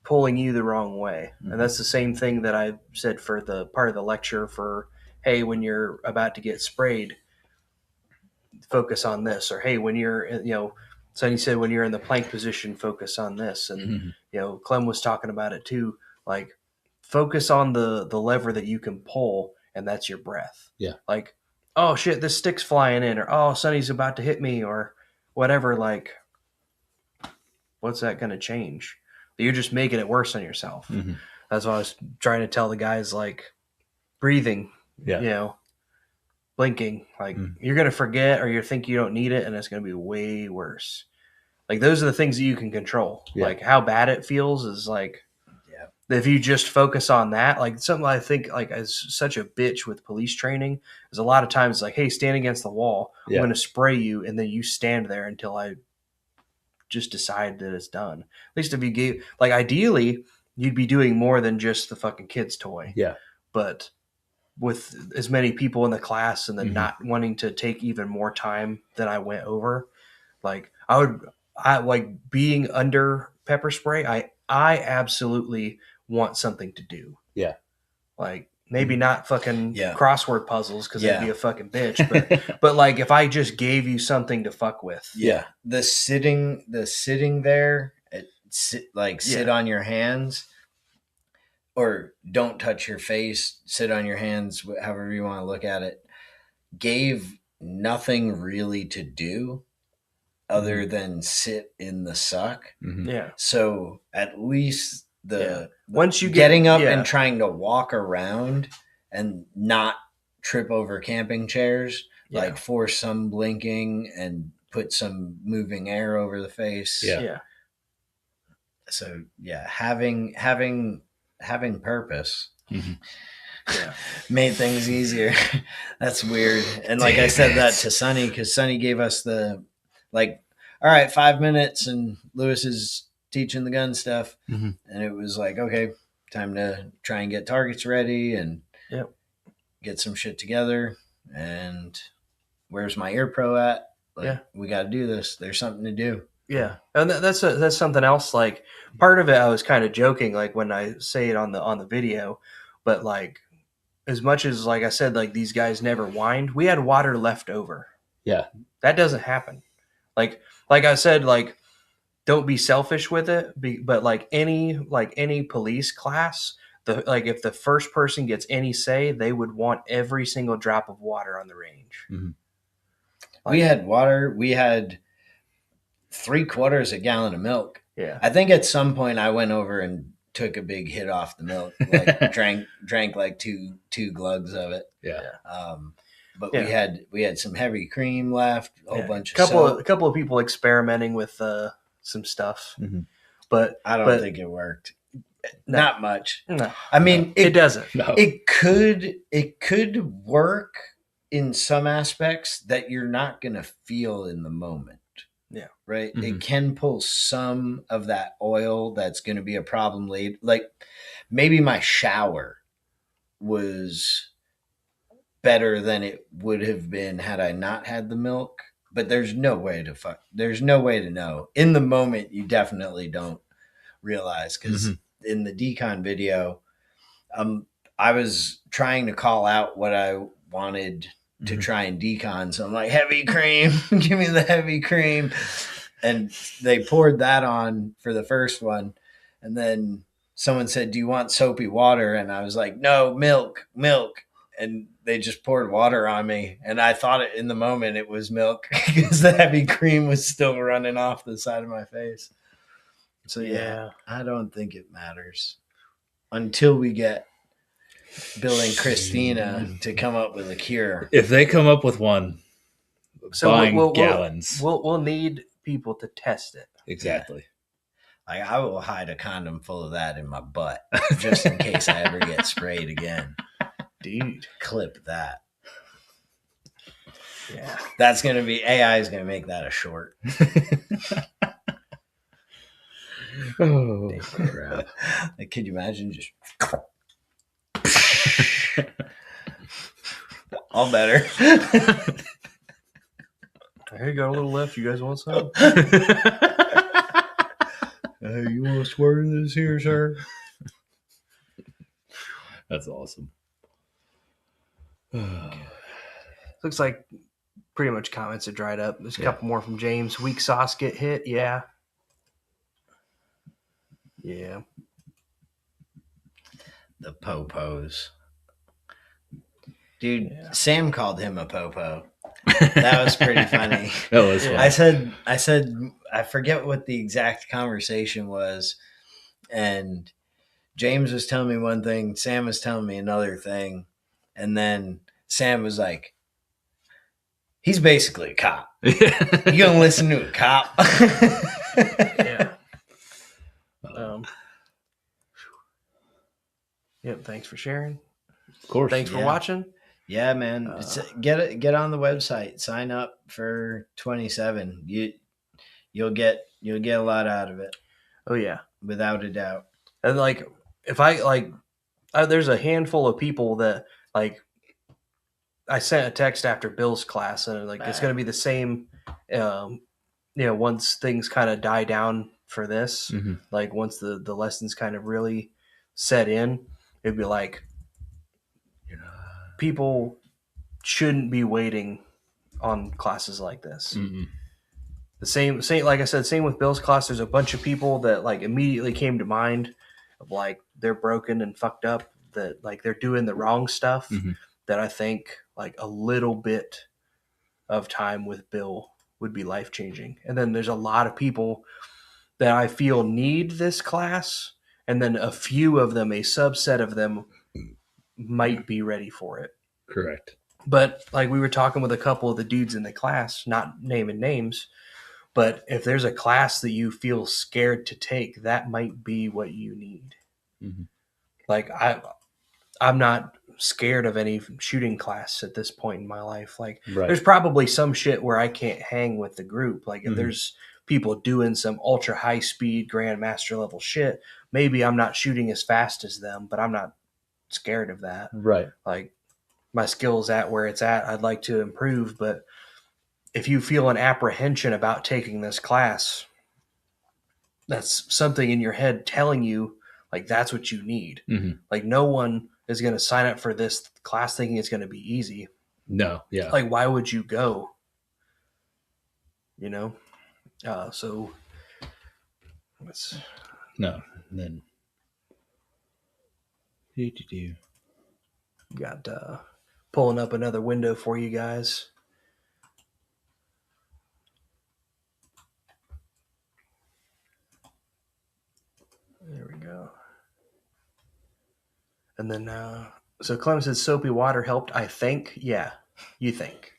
pulling you the wrong way. And that's the same thing that I said for the part of the lecture for, hey, when you're about to get sprayed, focus on this, or hey, when you're Sonny said when you're in the plank position, focus on this. And Clem was talking about it too, like focus on the lever that you can pull, and that's your breath. Yeah. Like, oh shit, this stick's flying in, or oh, Sonny's about to hit me, or whatever. Like, what's that going to change? You're just making it worse on yourself. That's what I was trying to tell the guys, like breathing, blinking, like you're going to forget, or you think you don't need it, and it's going to be way worse. Like, those are the things that you can control. Yeah. Like, how bad it feels is like, if you just focus on that, like something I think like is such a bitch with police training is a lot of times like, hey, stand against the wall. I'm going to spray you. And then you stand there until I just decide that it's done. At least if you gave, like, ideally you'd be doing more than just the fucking kid's toy. Yeah. But with as many people in the class, and then not wanting to take even more time than I went over, like I like being under pepper spray. I absolutely want something to do. Yeah. Like, maybe not fucking crossword puzzles, because that'd be a fucking bitch. But like, if I just gave you something to fuck with. Yeah. The sitting there, sit on your hands, or don't touch your face, sit on your hands, however you want to look at it, gave nothing really to do other than sit in the suck. Yeah. So at least once you getting up and trying to walk around and not trip over camping chairs, like force some blinking and put some moving air over the face. Yeah. So having purpose made things easier. That's weird. And like I said that to Sonny, because Sonny gave us the like, all right, 5 minutes, and Lewis is teaching the gun stuff, and it was like, okay, time to try and get targets ready and get some shit together. And where's my ear pro at? Like, we got to do this. There's something to do. Yeah, and that's something else. Like, part of it, I was kind of joking, like when I say it on the video, but like, as much as like I said, like these guys never whined, we had water left over. Yeah, that doesn't happen. Like I said, like, don't be selfish with it. But like any police class, if the first person gets any say, they would want every single drop of water on the range. We had water. We had 3/4 a gallon of milk. Yeah. I think at some point I went over and took a big hit off the milk, like drank like two glugs of it. Yeah. But Yeah. we had some heavy cream left, a whole bunch of a couple of people experimenting with some stuff, but I don't think it worked. No. Not much. No. I mean, it doesn't. No. It could work in some aspects that you're not going to feel in the moment. Yeah. Right. It can pull some of that oil that's going to be a problem later. Like maybe my shower was better than it would have been had I not had the milk. But there's no way to know. In the moment, you definitely don't realize, because in the decon video, I was trying to call out what I wanted to try and decon. So I'm like, heavy cream, give me the heavy cream. And they poured that on for the first one. And then someone said, do you want soapy water? And I was like, no, milk. And they just poured water on me. And I thought in the moment it was milk because the heavy cream was still running off the side of my face. So yeah, I don't think it matters until we get Bill and Christina to come up with a cure. If they come up with one, So buying gallons. We'll need people to test it. Exactly. Like I will hide a condom full of that in my butt just in case I ever get sprayed again. Dude, clip that. Yeah, that's gonna be AI is gonna make that a short. Oh crap! Like, could you imagine just all better? Hey, got a little left. You guys want some? Hey, you want to swear this here, sir? That's awesome. Looks like pretty much comments are dried up. There's a couple more from James. Weak sauce get hit. Yeah. Yeah. The popos. Dude, Sam called him a popo. That was pretty funny. That was funny. I said, I forget what the exact conversation was. And James was telling me one thing, Sam was telling me another thing. And then Sam was like, he's basically a cop. You gonna listen to a cop? Yeah. Yep. Thanks for sharing. Of course. Thanks for watching. Yeah, man. Get on the website. Sign up for 27. You'll get a lot out of it. Oh yeah, without a doubt. And like, if there's a handful of people that like. I sent a text after Bill's class, and like it's going to be the same. Once things kind of die down for this, like once the lessons kind of really set in, it'd be like people shouldn't be waiting on classes like this. The same, like I said, same with Bill's class. There's a bunch of people that like immediately came to mind of like they're broken and fucked up, that like they're doing the wrong stuff. That I think like a little bit of time with Bill would be life-changing. And then there's a lot of people that I feel need this class, and then a few of them, a subset of them, might be ready for it. Correct. But like we were talking with a couple of the dudes in the class, not naming names, but if there's a class that you feel scared to take, that might be what you need. Like I'm not scared of any shooting class at this point in my life. Like there's probably some shit where I can't hang with the group. Like if there's people doing some ultra high speed grandmaster level shit, maybe I'm not shooting as fast as them, but I'm not scared of that. Right. Like my skill's at where it's at. I'd like to improve, but if you feel an apprehension about taking this class, that's something in your head telling you like that's what you need. Like no one is going to sign up for this class thinking it's going to be easy. No. Yeah. Like, why would you go? So let's. No. Then. Got pulling up another window for you guys. And then, so Clem says soapy water helped. I think. Yeah, you think.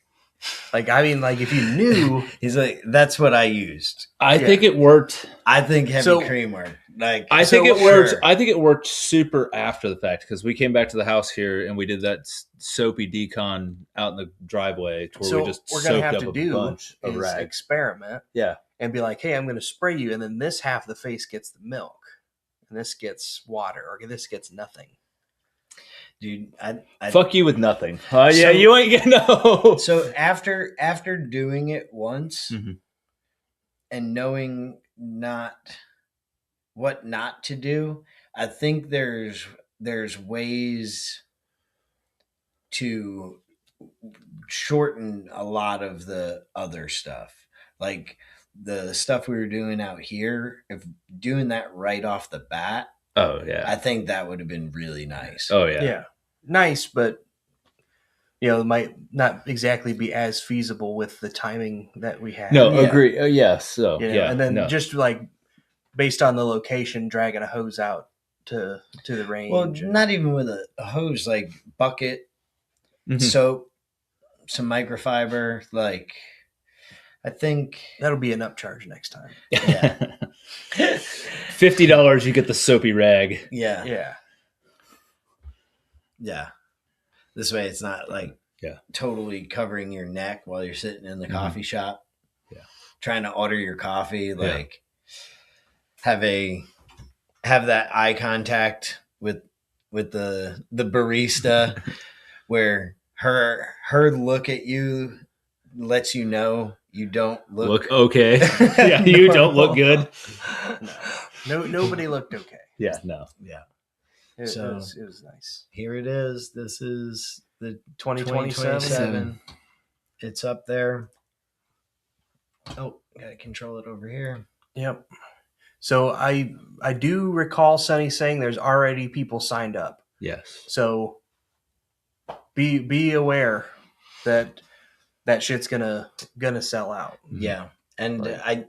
Like, I mean, like if you knew. He's like, that's what I used. I think it worked. I think heavy So- cream worked. Like, I think So, it worked. sure. I think it worked super after the fact because we came back to the house here and we did that soapy decon out in the driveway to where So we just we're gonna soaked have up to a do bunch of is rags. experiment. Yeah. And be like, hey, I'm going to spray you, and then this half of the face gets the milk, and this gets water, or this gets nothing. Dude, I Fuck you with nothing. Yeah, So- you ain't gonna know. So after doing it once Mhm. and knowing what not to do, I think there's ways to shorten a lot of the other stuff. Like the stuff we were doing out here, if doing that right off the bat, Oh yeah. I think that would have been really nice. Oh yeah. Yeah. Nice, but it might not exactly be as feasible with the timing that we have. No, Yeah. agree. Yes. So You know, yeah. and then no. just like based on the location, dragging a hose out to the range. Well, and- not even with a hose, like bucket, Mhm. soap, some microfiber. Like, I think that'll be an upcharge next time. Yeah. $50, you get the soapy rag. yeah. Yeah. This way, it's not like totally covering your neck while you're sitting in the coffee shop. Yeah. Trying to order your coffee, like have that eye contact with the barista where her look at you lets you know you don't Look okay. Yeah, you don't look good. No, nobody looked okay. Yeah, no. Yeah. It, So- it was nice. Here it is. This is the 2027. 2027. It's up there. Oh, gotta control it over here. Yep. So I do recall Sonny saying there's already people signed up. Yes. So be aware that shit's gonna sell out. Yeah, and Like-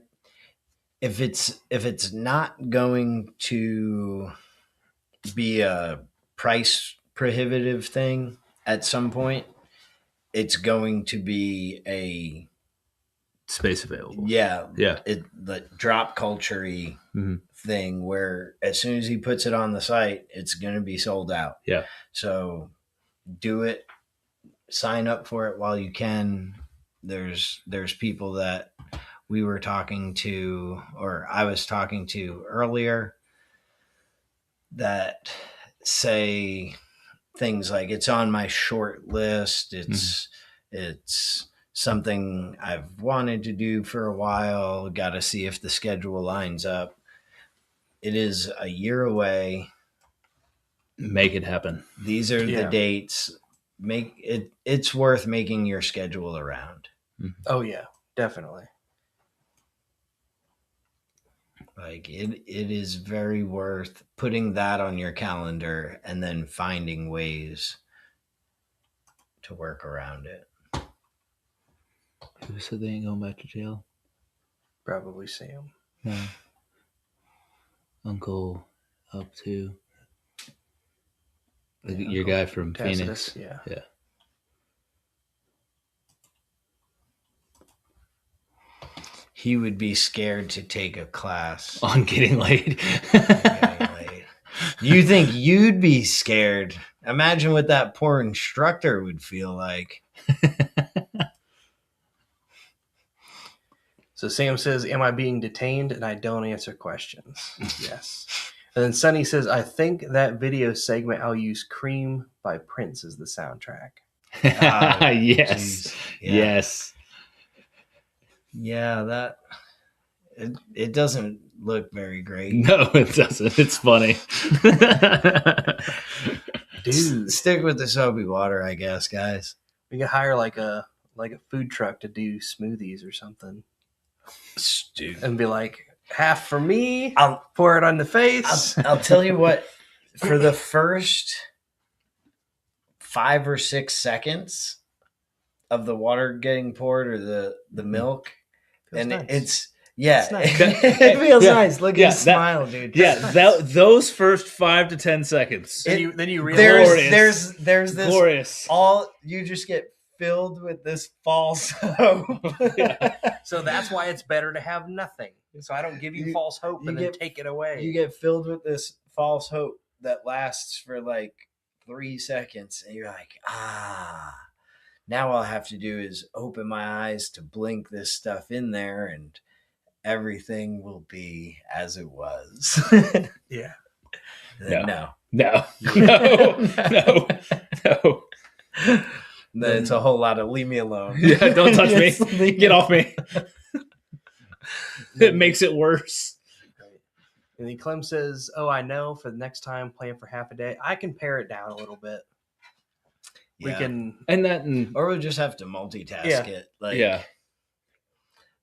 if it's not going to be a price prohibitive thing at some point, it's going to be a Space available. yeah Yeah. the drop culture-y Mhm. thing where as soon as he puts it on the site, it's going to be sold out. Yeah. So do it. Sign up for it while you can. There's people that we were talking to, or I was talking to earlier, that say things like it's on my short list. It's something I've wanted to do for a while. Got to see if the schedule lines up. It is a year away. Make it happen. These are the Yeah. dates. Make it. It's worth making your schedule around. Oh yeah, definitely. Like it is very worth putting that on your calendar and then finding ways to work around it. Who said they ain't going back to jail? Probably Sam. No. Uncle up to your Uncle guy from Tacitus, Phoenix. Yeah. Yeah. He would be scared to take a class. On getting laid. Getting laid. You think you'd be scared? Imagine what that poor instructor would feel like. So Sam says, "Am I being detained?" And I don't answer questions. Yes. And then Sonny says, "I think that video segment I'll use Cream by Prince as the soundtrack." Yes. Jeez. Yeah. Yes. Yeah, that it doesn't look very great. No, it doesn't. It's funny. Dude, Stick with the soapy water, I guess, guys. we could hire like a food truck to do smoothies or something, Stupid. and be like, half for me. I'll Pour it on the face. I'll tell you what. For the first 5 or 6 seconds of the water getting poured or the milk, Feels and nice. Yeah, It's nice. it feels Yeah. nice. Look Yeah, at his that- smile, dude. Yeah, those first 5 to 10 seconds. Then you realize Glorious. There's this Glorious. all you just get filled with this false hope. So that's why it's better to have nothing. So I don't give you false hope you and then get- take it away. You get filled with this false hope that lasts for like 3 seconds, and you're like, now all I have to do is open my eyes to blink this stuff in there, and everything will be as it was. Yeah. No. No. No. It's a whole lot of leave me alone. Yeah, don't touch me. Yes, leave Get me off me. It makes it worse. And then Clem says, "Oh, I know. For the next time, plan for half a day. I can pare it down a little bit. We Yeah. can, And that, Or we'll just have to multitask Yeah. it. Like yeah,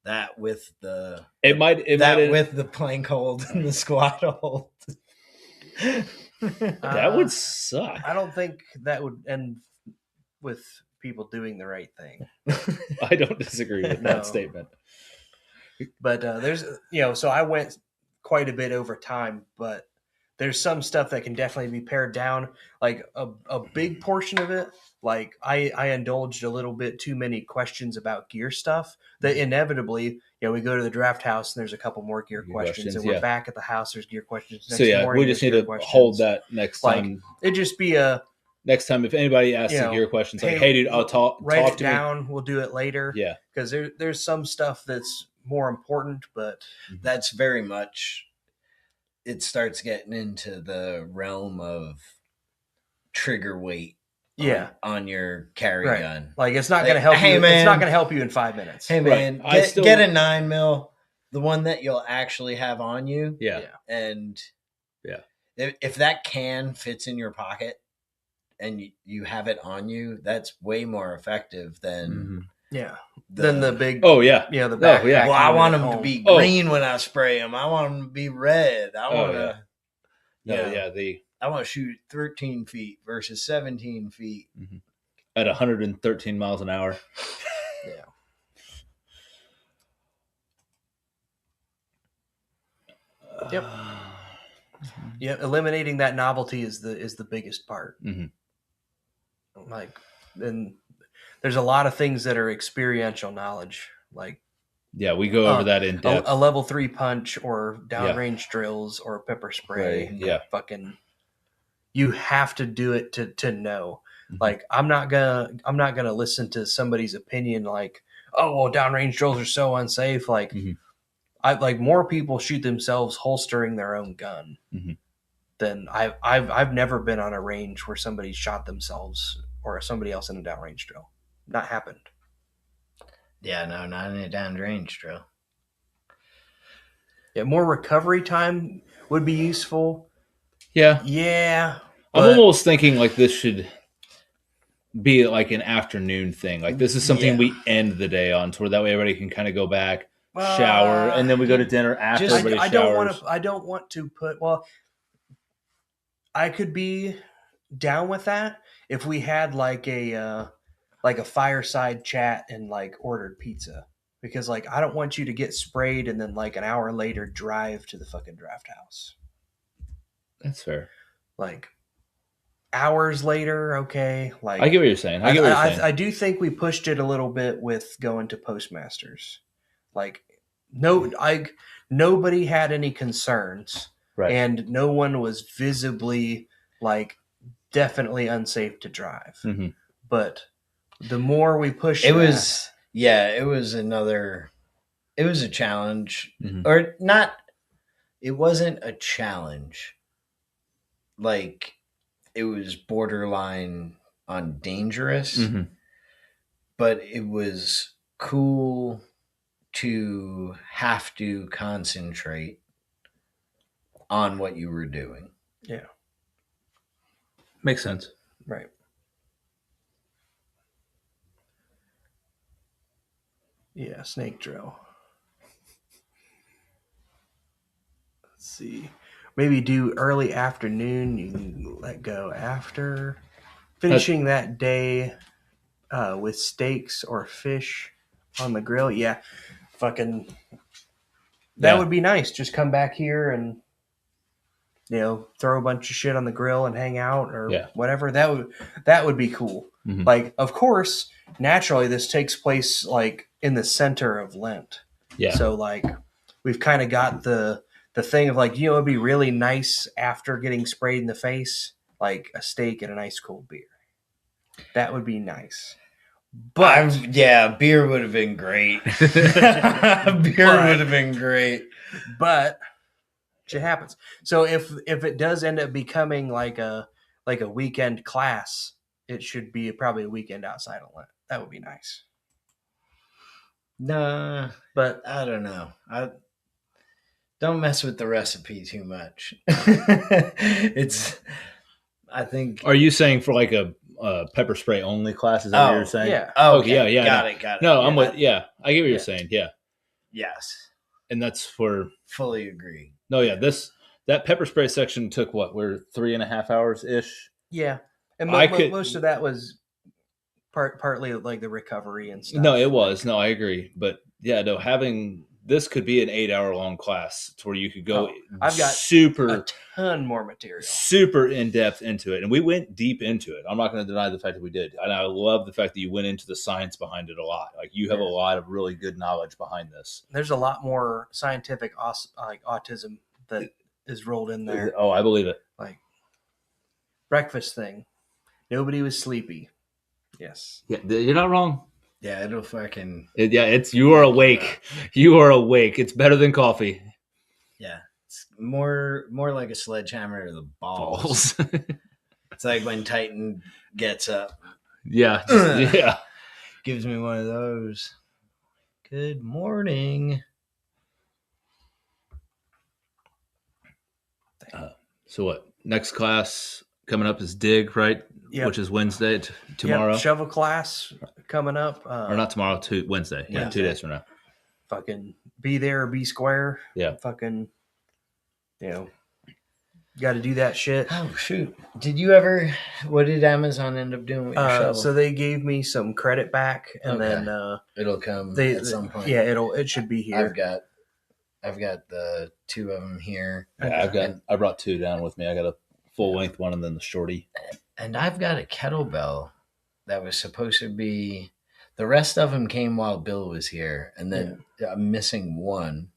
that with the with the plank hold and the squat hold. that would suck. I don't think that would end with people doing the right thing. I don't disagree with No. that statement. But there's, so I went quite a bit over time, but there's some stuff that can definitely be pared down. Like a big portion of it, like I indulged a little bit too many questions about gear stuff that inevitably, we go to the draft house and there's a couple more gear Gear questions, questions, and we're yeah. back at the house. There's gear questions. So yeah, morning, we just need there's to gear questions. hold that next Like, time. It'd just be a Next time, if anybody asks you a know, gear questions, like, hey, "Hey, dude, I'll talk write it to me." down. We'll do it later. Yeah, Because there's some stuff that's more important, but That's very much. It starts getting into the realm of trigger weight. yeah. on your carry Right. gun. Like it's not Like, going to help hey, you. man. It's not going to help you in 5 minutes. Hey man, I get, still- get a 9mm, the one that you'll actually have on you. yeah, And Yeah. if that can fits in your pocket and you have it on you, that's way more effective than Mhm. Yeah. Then the big, Oh yeah, the backpack. yeah. Well, I unit want at them to home. be Oh. green when I spray them. I want them to be red. I want to. No, Yeah. yeah. I want to shoot 13 feet versus 17 feet. At 113 miles an hour. Yeah. Yep. Yeah. Eliminating that novelty is the biggest part. Mhm. Like, then there's a lot of things that are experiential knowledge, like Yeah, we go over that in depth. a level 3 punch or downrange drills or pepper spray. Right, yeah. Fucking, you have to do it to know. Mhm. Like, I'm not gonna listen to somebody's opinion like, oh well, downrange drills are so unsafe. Like, Mhm. more people shoot themselves holstering their own gun Mhm. than I've never been on a range where somebody shot themselves or somebody else in a downrange drill. Not happened. Yeah, no, not in a downrange drill. Yeah, more recovery time would be useful. Yeah, Yeah, I'm but- almost thinking like this should be like an afternoon thing. Like this is something Yeah. we end the day on, to where that way everybody can kind of go back, shower, and then we go to dinner after Just- everybody I don't showers. want to. I don't want to put. Well, I could be down with that if we had like a fireside chat and like ordered pizza, because like I don't want you to get sprayed and then like an hour later drive to the fucking draft house. That's fair. Like hours later, okay. Like I get what you're saying. I get what you're saying. I do think we pushed it a little bit with going to Postmasters. Like nobody had any concerns, Right. and no one was visibly like definitely unsafe to drive. Mhm. But the more we push, It was a challenge. Mhm. Or not, it wasn't a challenge. Like, it was borderline on dangerous, Mhm. but it was cool to have to concentrate on what you were doing. yeah, Makes sense. right. Yeah, snake drill. Let's see. Maybe do early afternoon. You can let go after finishing that day with steaks or fish on the grill. Yeah, fucking that would be nice. Just come back here and throw a bunch of shit on the grill and hang out or whatever. That would be cool. Mm-hmm. Like, of course, naturally this takes place like in the center of Lent. Yeah. So like we've kind of got the thing of like, it'd be really nice after getting sprayed in the face, like a steak and a nice cold beer. That would be nice. But beer would have been great. Beer would have been great. But shit happens. So if it does end up becoming like a weekend class, it should be probably a weekend outside of Lent. That would be nice. Nah, but I don't know. I don't mess with the recipe too much. I think. Are you saying for like a pepper spray only class? Is that what you're saying? Yeah. Oh, okay. Yeah. Got it. No, I'm with. Yeah, I get what you're saying. Yeah. Yes. And that's for. Fully agree. No, yeah. That pepper spray section took what? We're 3.5 hours ish. Yeah, and most of that was partly like the recovery and stuff. No, it was. No, I agree. But yeah, no, having this could be an 8-hour long class to where you could go. I've got a ton more material, super in depth into it, and we went deep into it. I'm not going to deny the fact that we did, and I love the fact that you went into the science behind it a lot. Like you have a lot of really good knowledge behind this. There's a lot more scientific like autism that is rolled in there. Oh, I believe it. Like breakfast thing. Nobody was sleepy. Yes. Yeah, you're not wrong. Yeah, it'll fucking. You are awake. You are awake. It's better than coffee. Yeah, it's more like a sledgehammer to the balls. It's like when Titan gets up. Yeah, yeah. Gives me one of those. Good morning. So what? Next class coming up is dig, right? Yep. Which is Wednesday tomorrow. Yep. Shovel class coming up. Or not tomorrow, Wednesday. Yeah, 2 days from now. Fucking be there or be square. Yeah. Fucking, got to do that shit. Oh, shoot. Did you ever, what did Amazon end up doing with your shovel? So they gave me some credit back and then it'll come at some point. Yeah, it should be here. I've got the 2 of them here. Yeah, I brought 2 down with me. I got a full length one and then the shorty. And I've got a kettlebell that was supposed to be. The rest of them came while Bill was here, and then I'm missing one.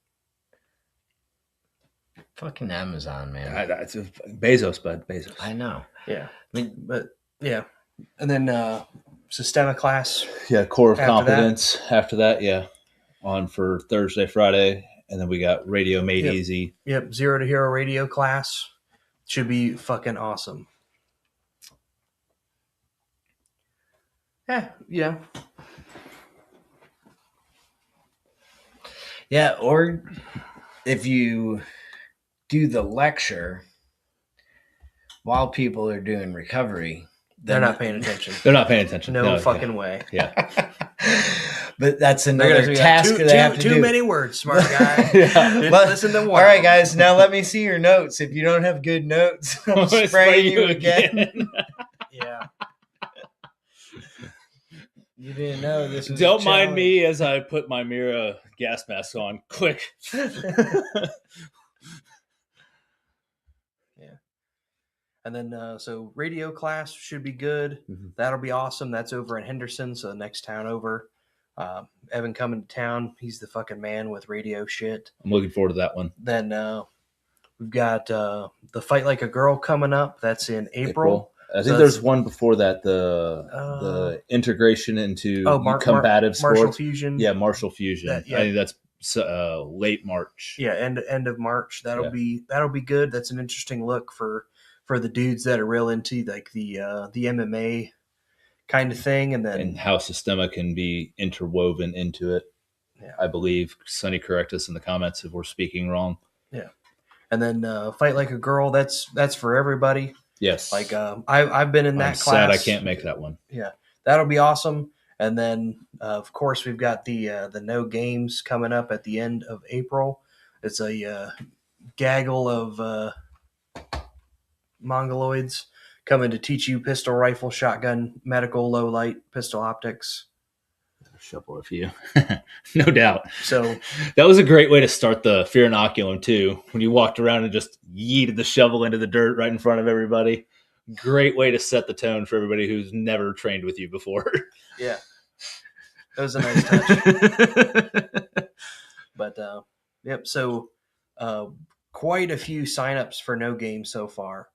Fucking Amazon, man. It's Bezos, bud. Bezos. I know. Yeah, but yeah, and then Systema class. Yeah, core of competence. After that, on for Thursday, Friday, and then we got radio made easy. Yep, 0 to Hero radio class should be fucking awesome. Yeah. Yeah, or if you do the lecture while people are doing recovery, they're not paying attention. They're not paying attention. No fucking way. Yeah. But that's another task they have to do. Too many words, smart guy. Didn't listen to one. All right, guys, now let me see your notes. If you don't have good notes, I'll spray you again. Yeah. You didn't know this was Don't mind me as I put my Mira gas mask on. Click. And then, so radio class should be good. Mm-hmm. That'll be awesome. That's over in Henderson, so the next town over. Evan coming to town. He's the fucking man with radio shit. I'm looking forward to that one. Then we've got the Fight Like a Girl coming up. That's in April. I think there's one before that, the integration into combative sports. Martial Fusion. Yeah, Martial Fusion. I think that's late March. Yeah, end of March. That'll be good. That's an interesting look for the dudes that are real into like the MMA kind of thing, and how Systema can be interwoven into it. Yeah. I believe. Sonny, correct us in the comments if we're speaking wrong. Yeah, and then Fight Like a Girl. That's for everybody. Yes. Like I've been in that class. Sad I can't make that one. Yeah, that'll be awesome. And then of course we've got the No Games coming up at the end of April. It's a gaggle of mongoloids coming to teach you pistol, rifle, shotgun, medical, low light, pistol optics. Shovel a few. No doubt. So that was a great way to start the Fear Inoculum too. When you walked around and just yeeted the shovel into the dirt right in front of everybody. Great way to set the tone for everybody who's never trained with you before. yeah, that was a nice touch. But yep. So quite a few signups for no game so far.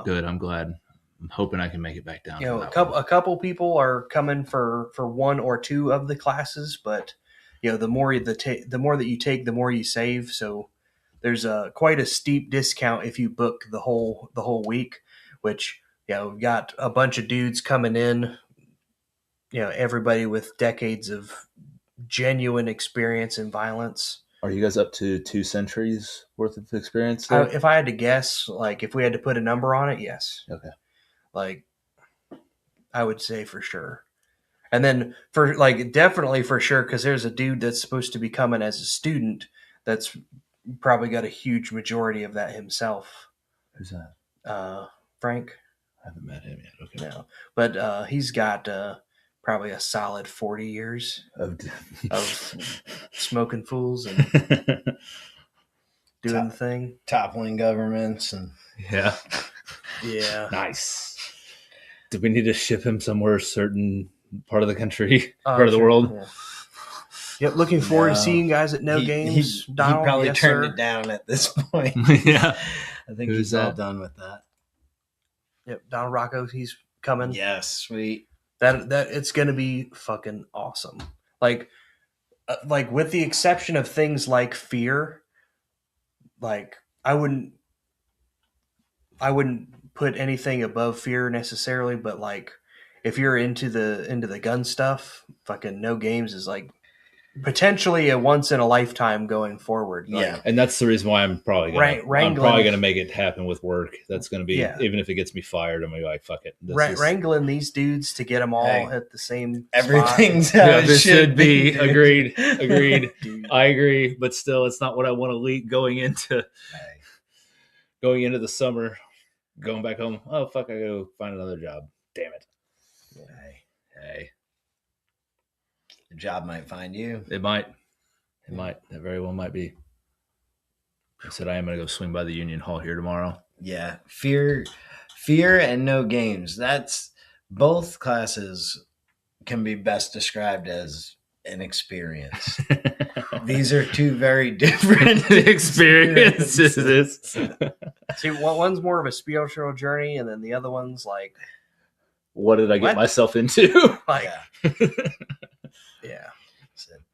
Good. I'm glad. I'm hoping I can make it back down. You know, a couple people are coming for one or two of the classes, but you know, the more the more that you take, the more you save. So there's quite a steep discount if you book the whole week, which, you know, we've got a bunch of dudes coming in, you know, everybody with decades of genuine experience in violence. Are you guys up to 2 centuries worth of experience there? If I had to guess, like if we had to put a number on it, yes. Okay. Like I would say for sure. And then for like definitely for sure, because there's a dude that's supposed to be coming as a student that's probably got a huge majority of that himself. Who's that? Frank. I haven't met him yet. Okay. No, but he's got probably a solid 40 years of smoking fools and doing the thing, toppling governments, and yeah. Nice. Do we need to ship him somewhere, certain part of the country, part of the world? Yeah. Yep, looking forward to seeing you guys at No Games. He Donald, probably yes, turned sir. it down at this point. Yeah. I think Who's he's all that? done with that. Yep, Donald Rocco, he's coming. Yes, sweet. That it's going to be fucking awesome. Like with the exception of things like Fear, like I wouldn't put anything above Fear necessarily, but like if you're into the gun stuff, fucking No Games is like potentially a once in a lifetime going forward. Yeah. Like, And that's the reason why I'm probably gonna make it happen with work. That's gonna be even if it gets me fired, I'm gonna be like, fuck it. Wrangling these dudes to get them all at the same everything's spot. how it should be. Agreed. I agree, but still, it's not what I want to lead going into the summer. Going back home. Oh fuck! I go find another job. Damn it. Hey. The job might find you. It might. It very well might be. I said I am going to go swing by the Union Hall here tomorrow. Yeah. Fear and No Games. That's both classes can be best described as an experience. These are two very different experiences. See, one's more of a spiritual journey, and then the other one's like, what did I get myself into? Like, yeah.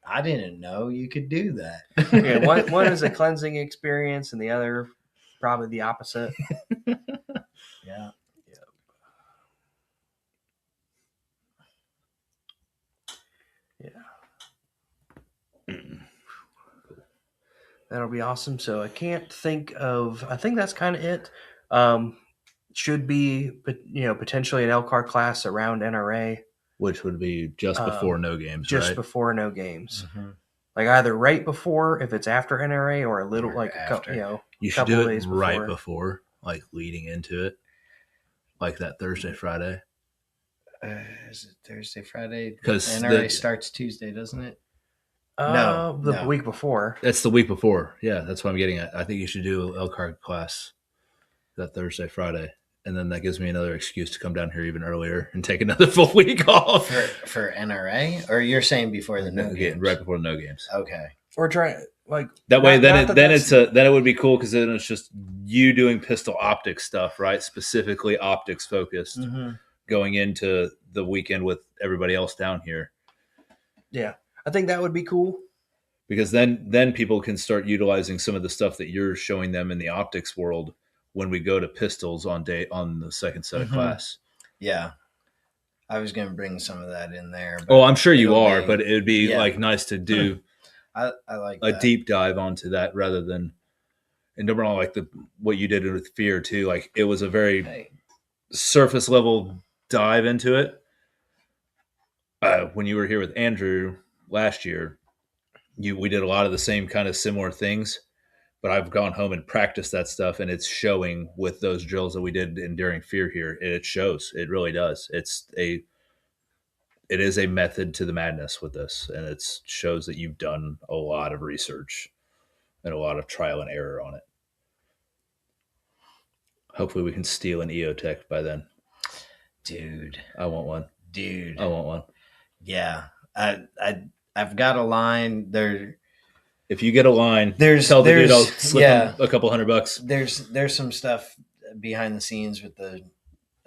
I didn't know you could do that. Yeah, one is a cleansing experience, and the other probably the opposite. Yeah. That'll be awesome. So I can't think of. I think that's kind of it. Should be, potentially an LCAR class around NRA, which would be just before No Games. Just right? before No Games. Mm-hmm. Like either right before, if it's after NRA, or a little like after. You should do it right before, like leading into it, like that Thursday, Friday. Is it Thursday, Friday? Because NRA starts Tuesday, doesn't it? The week before. That's the week before. Yeah, that's what I'm getting at. I think you should do an LCAR class that Thursday, Friday. And then that gives me another excuse to come down here even earlier and take another full week off. For NRA? Or you're saying before the No Games? Right before the No Games. Okay. Or try like that way. Then it would be cool because then it's just you doing pistol optics stuff, right? Specifically optics focused, going into the weekend with everybody else down here. Yeah, I think that would be cool. Because then people can start utilizing some of the stuff that you're showing them in the optics world when we go to pistols on the second set of class. Yeah. I was going to bring some of that in there. But I'm sure you are, but it would be like nice to do I like a deep dive onto that rather than, and don't wrong, like what you did with Fear too. Like it was a very surface level dive into it. When you were here with Andrew last year, we did a lot of the same kind of similar things. But I've gone home and practiced that stuff, and it's showing with those drills that we did during Fear here. It shows. It really does. It's it is a method to the madness with this, and it shows that you've done a lot of research and a lot of trial and error on it. Hopefully we can steal an EOTech by then. Dude. I want one. Dude. I want one. Yeah. I've got a line there. If you get a line, there's tell the dude I'll slip him a couple $100. There's some stuff behind the scenes with the,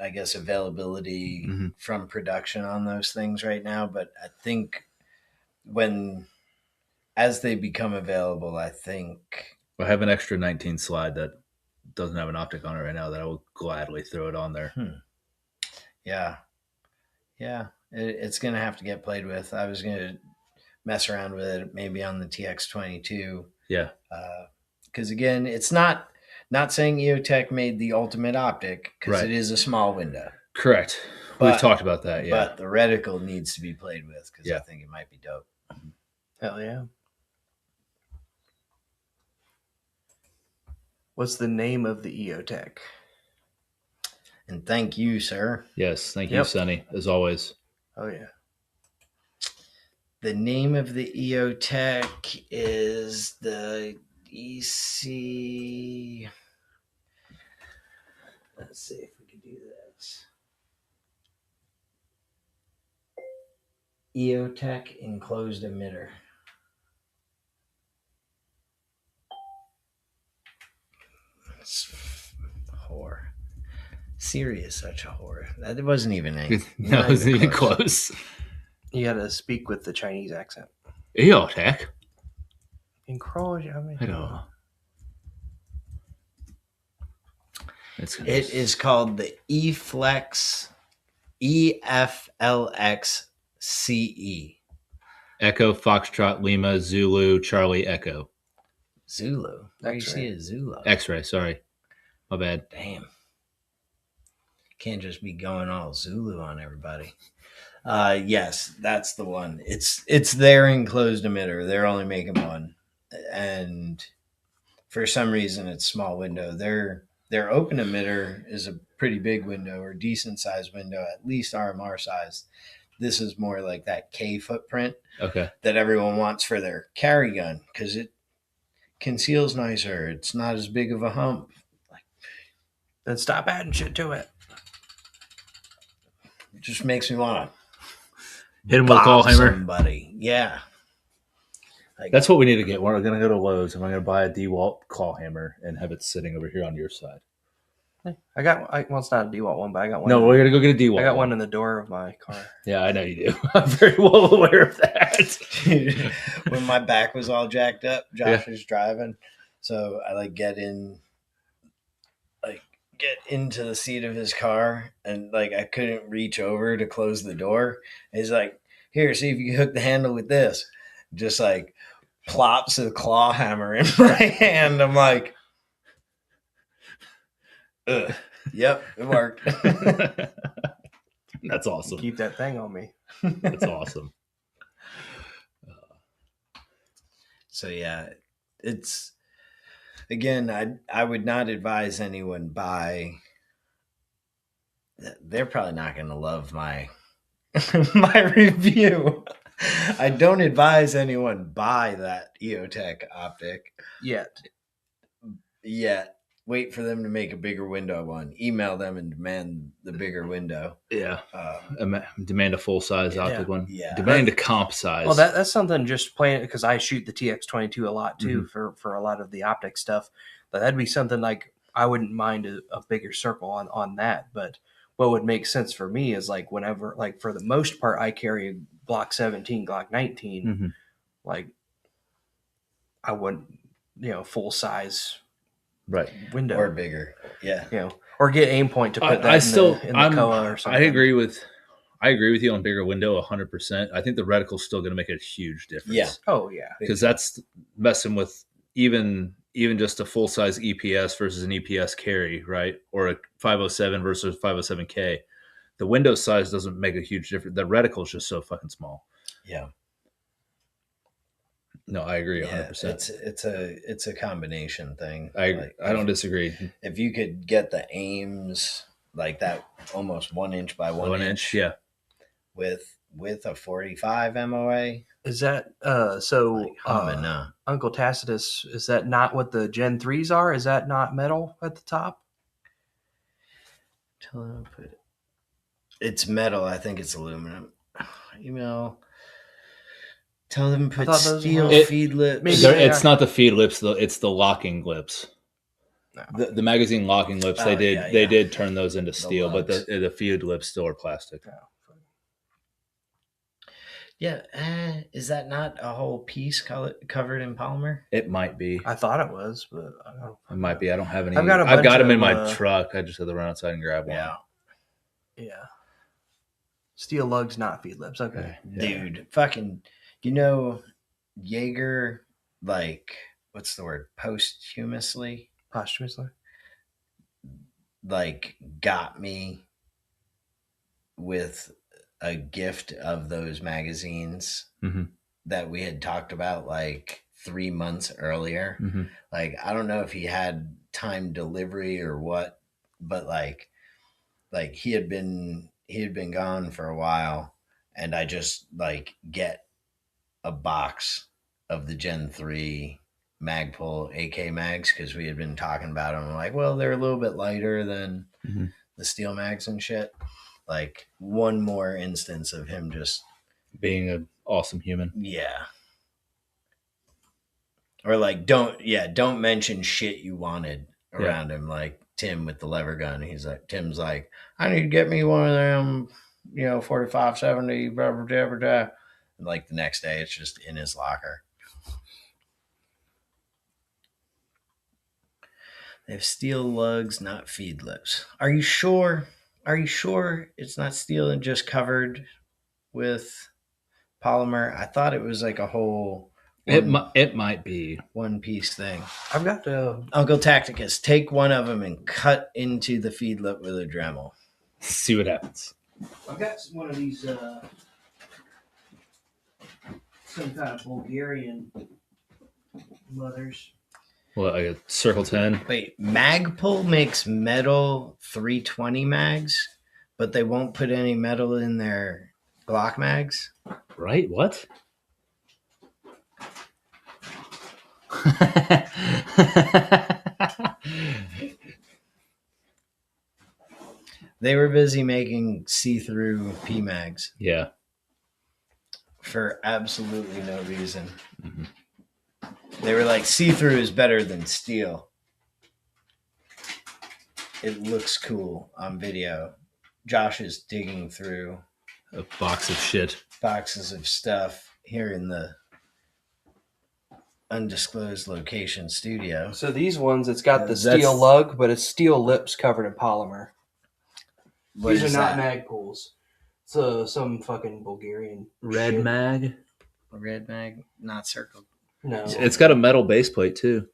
I guess, availability from production on those things right now. But I think as they become available, I think I have an extra 19 slide that doesn't have an optic on it right now that I will gladly throw it on there. Yeah. It's going to have to get played with. I was going to mess around with it maybe on the TX22. Yeah. Because again, it's not saying EOTech made the ultimate optic, because it is a small window. Correct. We've talked about that. Yeah. But the reticle needs to be played with, because I think it might be dope. Hell yeah. What's the name of the EOTech? And thank you, sir. Yes, thank you, Sonny, as always. Oh, yeah. The name of the EOTech is the EC. Let's see if we can do this. EOTech enclosed emitter. Whore. Siri is such a whore. That wasn't even No, it wasn't even close. You got to speak with the Chinese accent. EOTech? Encroach. I mean, I don't know. It is called the EFLX, EFLX-CE. Echo, Foxtrot, Lima, Zulu, Charlie, Echo. Zulu? Where do you see a Zulu? X-ray, sorry. My bad. Damn. Can't just be going all Zulu on everybody. Yes, that's the one. It's their enclosed emitter. They're only making one. And for some reason, it's small window. Their open emitter is a pretty big window, or decent sized window, at least RMR size. This is more like that K footprint that everyone wants for their carry gun, because it conceals nicer. It's not as big of a hump. Then stop adding shit to it. It just makes me want to hit him with a call hammer. Somebody. Yeah. That's what we need to get. We're going to go to Lowe's and we're going to buy a DeWalt claw hammer and have it sitting over here on your side. Well, it's not a DeWalt one, but I got one. No, we're going to go get a DeWalt. I got one in the door of my car. Yeah, I know you do. I'm very well aware of that. When my back was all jacked up, Josh was driving. So I get into the seat of his car, and I couldn't reach over to close the door. And he's like, "Here, see if you can hook the handle with this." Just plops a claw hammer in my hand. I'm like, ugh. Yep, it worked. That's awesome. Keep that thing on me. That's awesome. So yeah, it's, again, I would not advise anyone buy. They're probably not going to love my my review. I don't advise anyone buy that EOTech optic yet. Wait for them to make a bigger window one. Email them and demand the bigger window. Yeah. Demand a full size optic one. Yeah. Demand a comp size. Well, that's something just playing, because I shoot the TX22 a lot too for a lot of the optic stuff. But that'd be something I wouldn't mind a bigger circle on that. But what would make sense for me is whenever, for the most part, I carry a Glock 17, Glock 19, I wouldn't, full size. Right. Window or bigger, or get aim point to put that in the koa or something. I agree with you on bigger window 100%. I think the reticle's still going to make a huge difference. Yeah. Oh yeah. Because that's messing with even just a full size EPS versus an EPS carry, right? Or a 507 versus 507K. The window size doesn't make a huge difference. The reticle is just so fucking small. Yeah. No, I agree 100%. It's a combination thing. I don't disagree. If you could get the aims that almost 1 inch by 1 inch, yeah, with with a 45 MOA. Is that so? Like, humming, nah. Uncle Tacitus, is that not what the Gen 3s are? Is that not metal at the top? Tell them to put it. It's metal. I think it's aluminum. Email. Tell them to I put thought those steel were- feed lips. Maybe It's not the feed lips, though. It's the locking lips. No. The magazine locking lips. Oh, They did. yeah, They yeah. did turn those into steel, but lugs. the feed lips still are plastic. Yeah, is that not a whole piece covered in polymer? It might be. I thought it was, but I don't know. It might be. I don't have any. I've got a I've got bunch them in of, my truck. I just had to run outside and grab one. Yeah. Steel lugs, not feed lips. Okay. Yeah. Dude, fucking, Jaeger, like, what's the word? Posthumously, Posthumously. like, got me with a gift of those magazines Mhm. that we had talked about like 3 months earlier. Mhm. Like, I don't know if he had time delivery or what, but like he had been gone for a while, and I just like get a box of the Gen 3 Magpul AK mags because we had been talking about them. I'm like, well, they're a little bit lighter than Mhm. the steel mags and shit. Like, one more instance of him just Being an awesome human. yeah. Or like, don't mention shit you wanted around him. Like Tim with the lever gun. Tim's like, I need to get me one of them, 4570, blah, blah, blah, blah, blah. And like the next day, it's just in his locker. They have steel lugs, not feed lips. Are you sure? Are you sure it's not steel and just covered with polymer? I thought it was like a whole It might be. one piece thing. I've got to. Uncle Tacticus, take one of them and cut into the feed lip with a Dremel. See what happens. I've got one of these. Some kind of Bulgarian mothers. Well, I got Circle 10. Wait, Magpul makes metal 320 mags, but they won't put any metal in their Glock mags? Right? What? They were busy making see-through P-mags Yeah. for absolutely no reason. Mhm. They were like, see-through is better than steel. It looks cool on video. Josh is digging through A box of shit. boxes of stuff here in the undisclosed location studio. So these ones, it's got the That's- steel lug, but it's steel lips covered in polymer. What These are is not that? Magpuls. So some fucking Bulgarian Red shit. mag. Red mag, not circled. No, It's got a metal base plate too.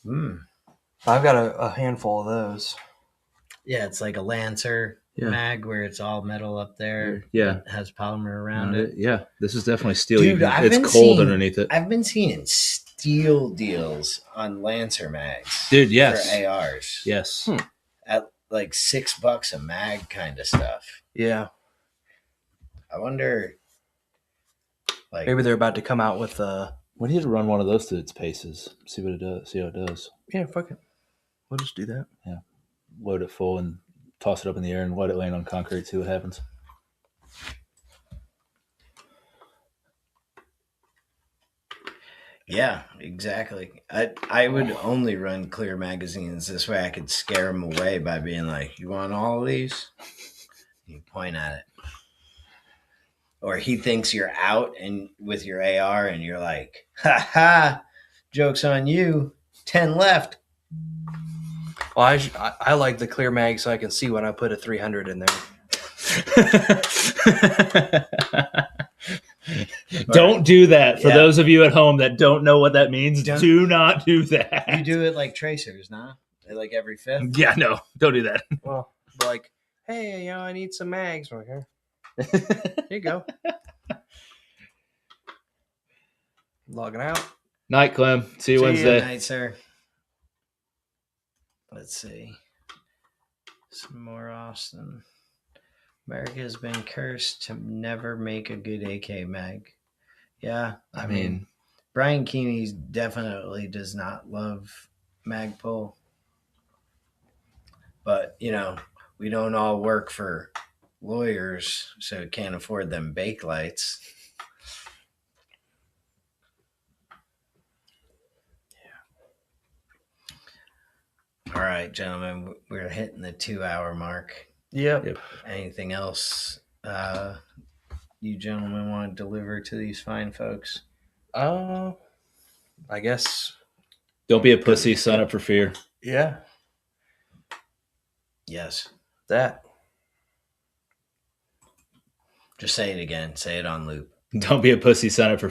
I've got a handful of those. Yeah, it's like a Lancer mag where it's all metal up there. Yeah. It has polymer around it. Yeah. This is definitely steel. Dude, I've it's been cold seeing- underneath it. I've been seeing steel deals on Lancer mags. Dude, yes. For ARs. Yes. At like $6 a mag kind of stuff. Yeah, I wonder, like, maybe they're about to come out with We need to run one of those to its paces. See what it does. See how it does. Yeah, fuck it. We'll just do that. Yeah. Load it full and toss it up in the air and let it land on concrete. See what happens. yeah, exactly. I would only run clear magazines. This way I could scare them away by being like, you want all of these? You point at it. Or he thinks you're out and with your AR and you're like, ha ha, joke's on you. 10 left. Well, I like the clear mag so I can see when I put a 300 in there. Don't do that. For Yeah. those of you at home that don't know what that means, Don't- do not do that. You do it like tracers, nah? Like every fifth? Yeah, no, don't do that. Well, like, hey, I need some mags. I'm like, here you go. Logging out. Night, Clem. See you See ya. Wednesday. Good night, sir. Let's see. Some more Austin. America has been cursed to never make a good AK mag. Yeah, I mean, Brian Keeney definitely does not love Magpul. But, we don't all work for lawyers, so can't afford them bake lights. Yeah. All right, gentlemen, we're hitting the 2-hour mark. Yep. Anything else you gentlemen want to deliver to these fine folks? I guess. don't be a pussy. Sign up for Fear. Yeah. Yes. That. Just say it again. Say it on loop. Don't be a pussy. Sign up for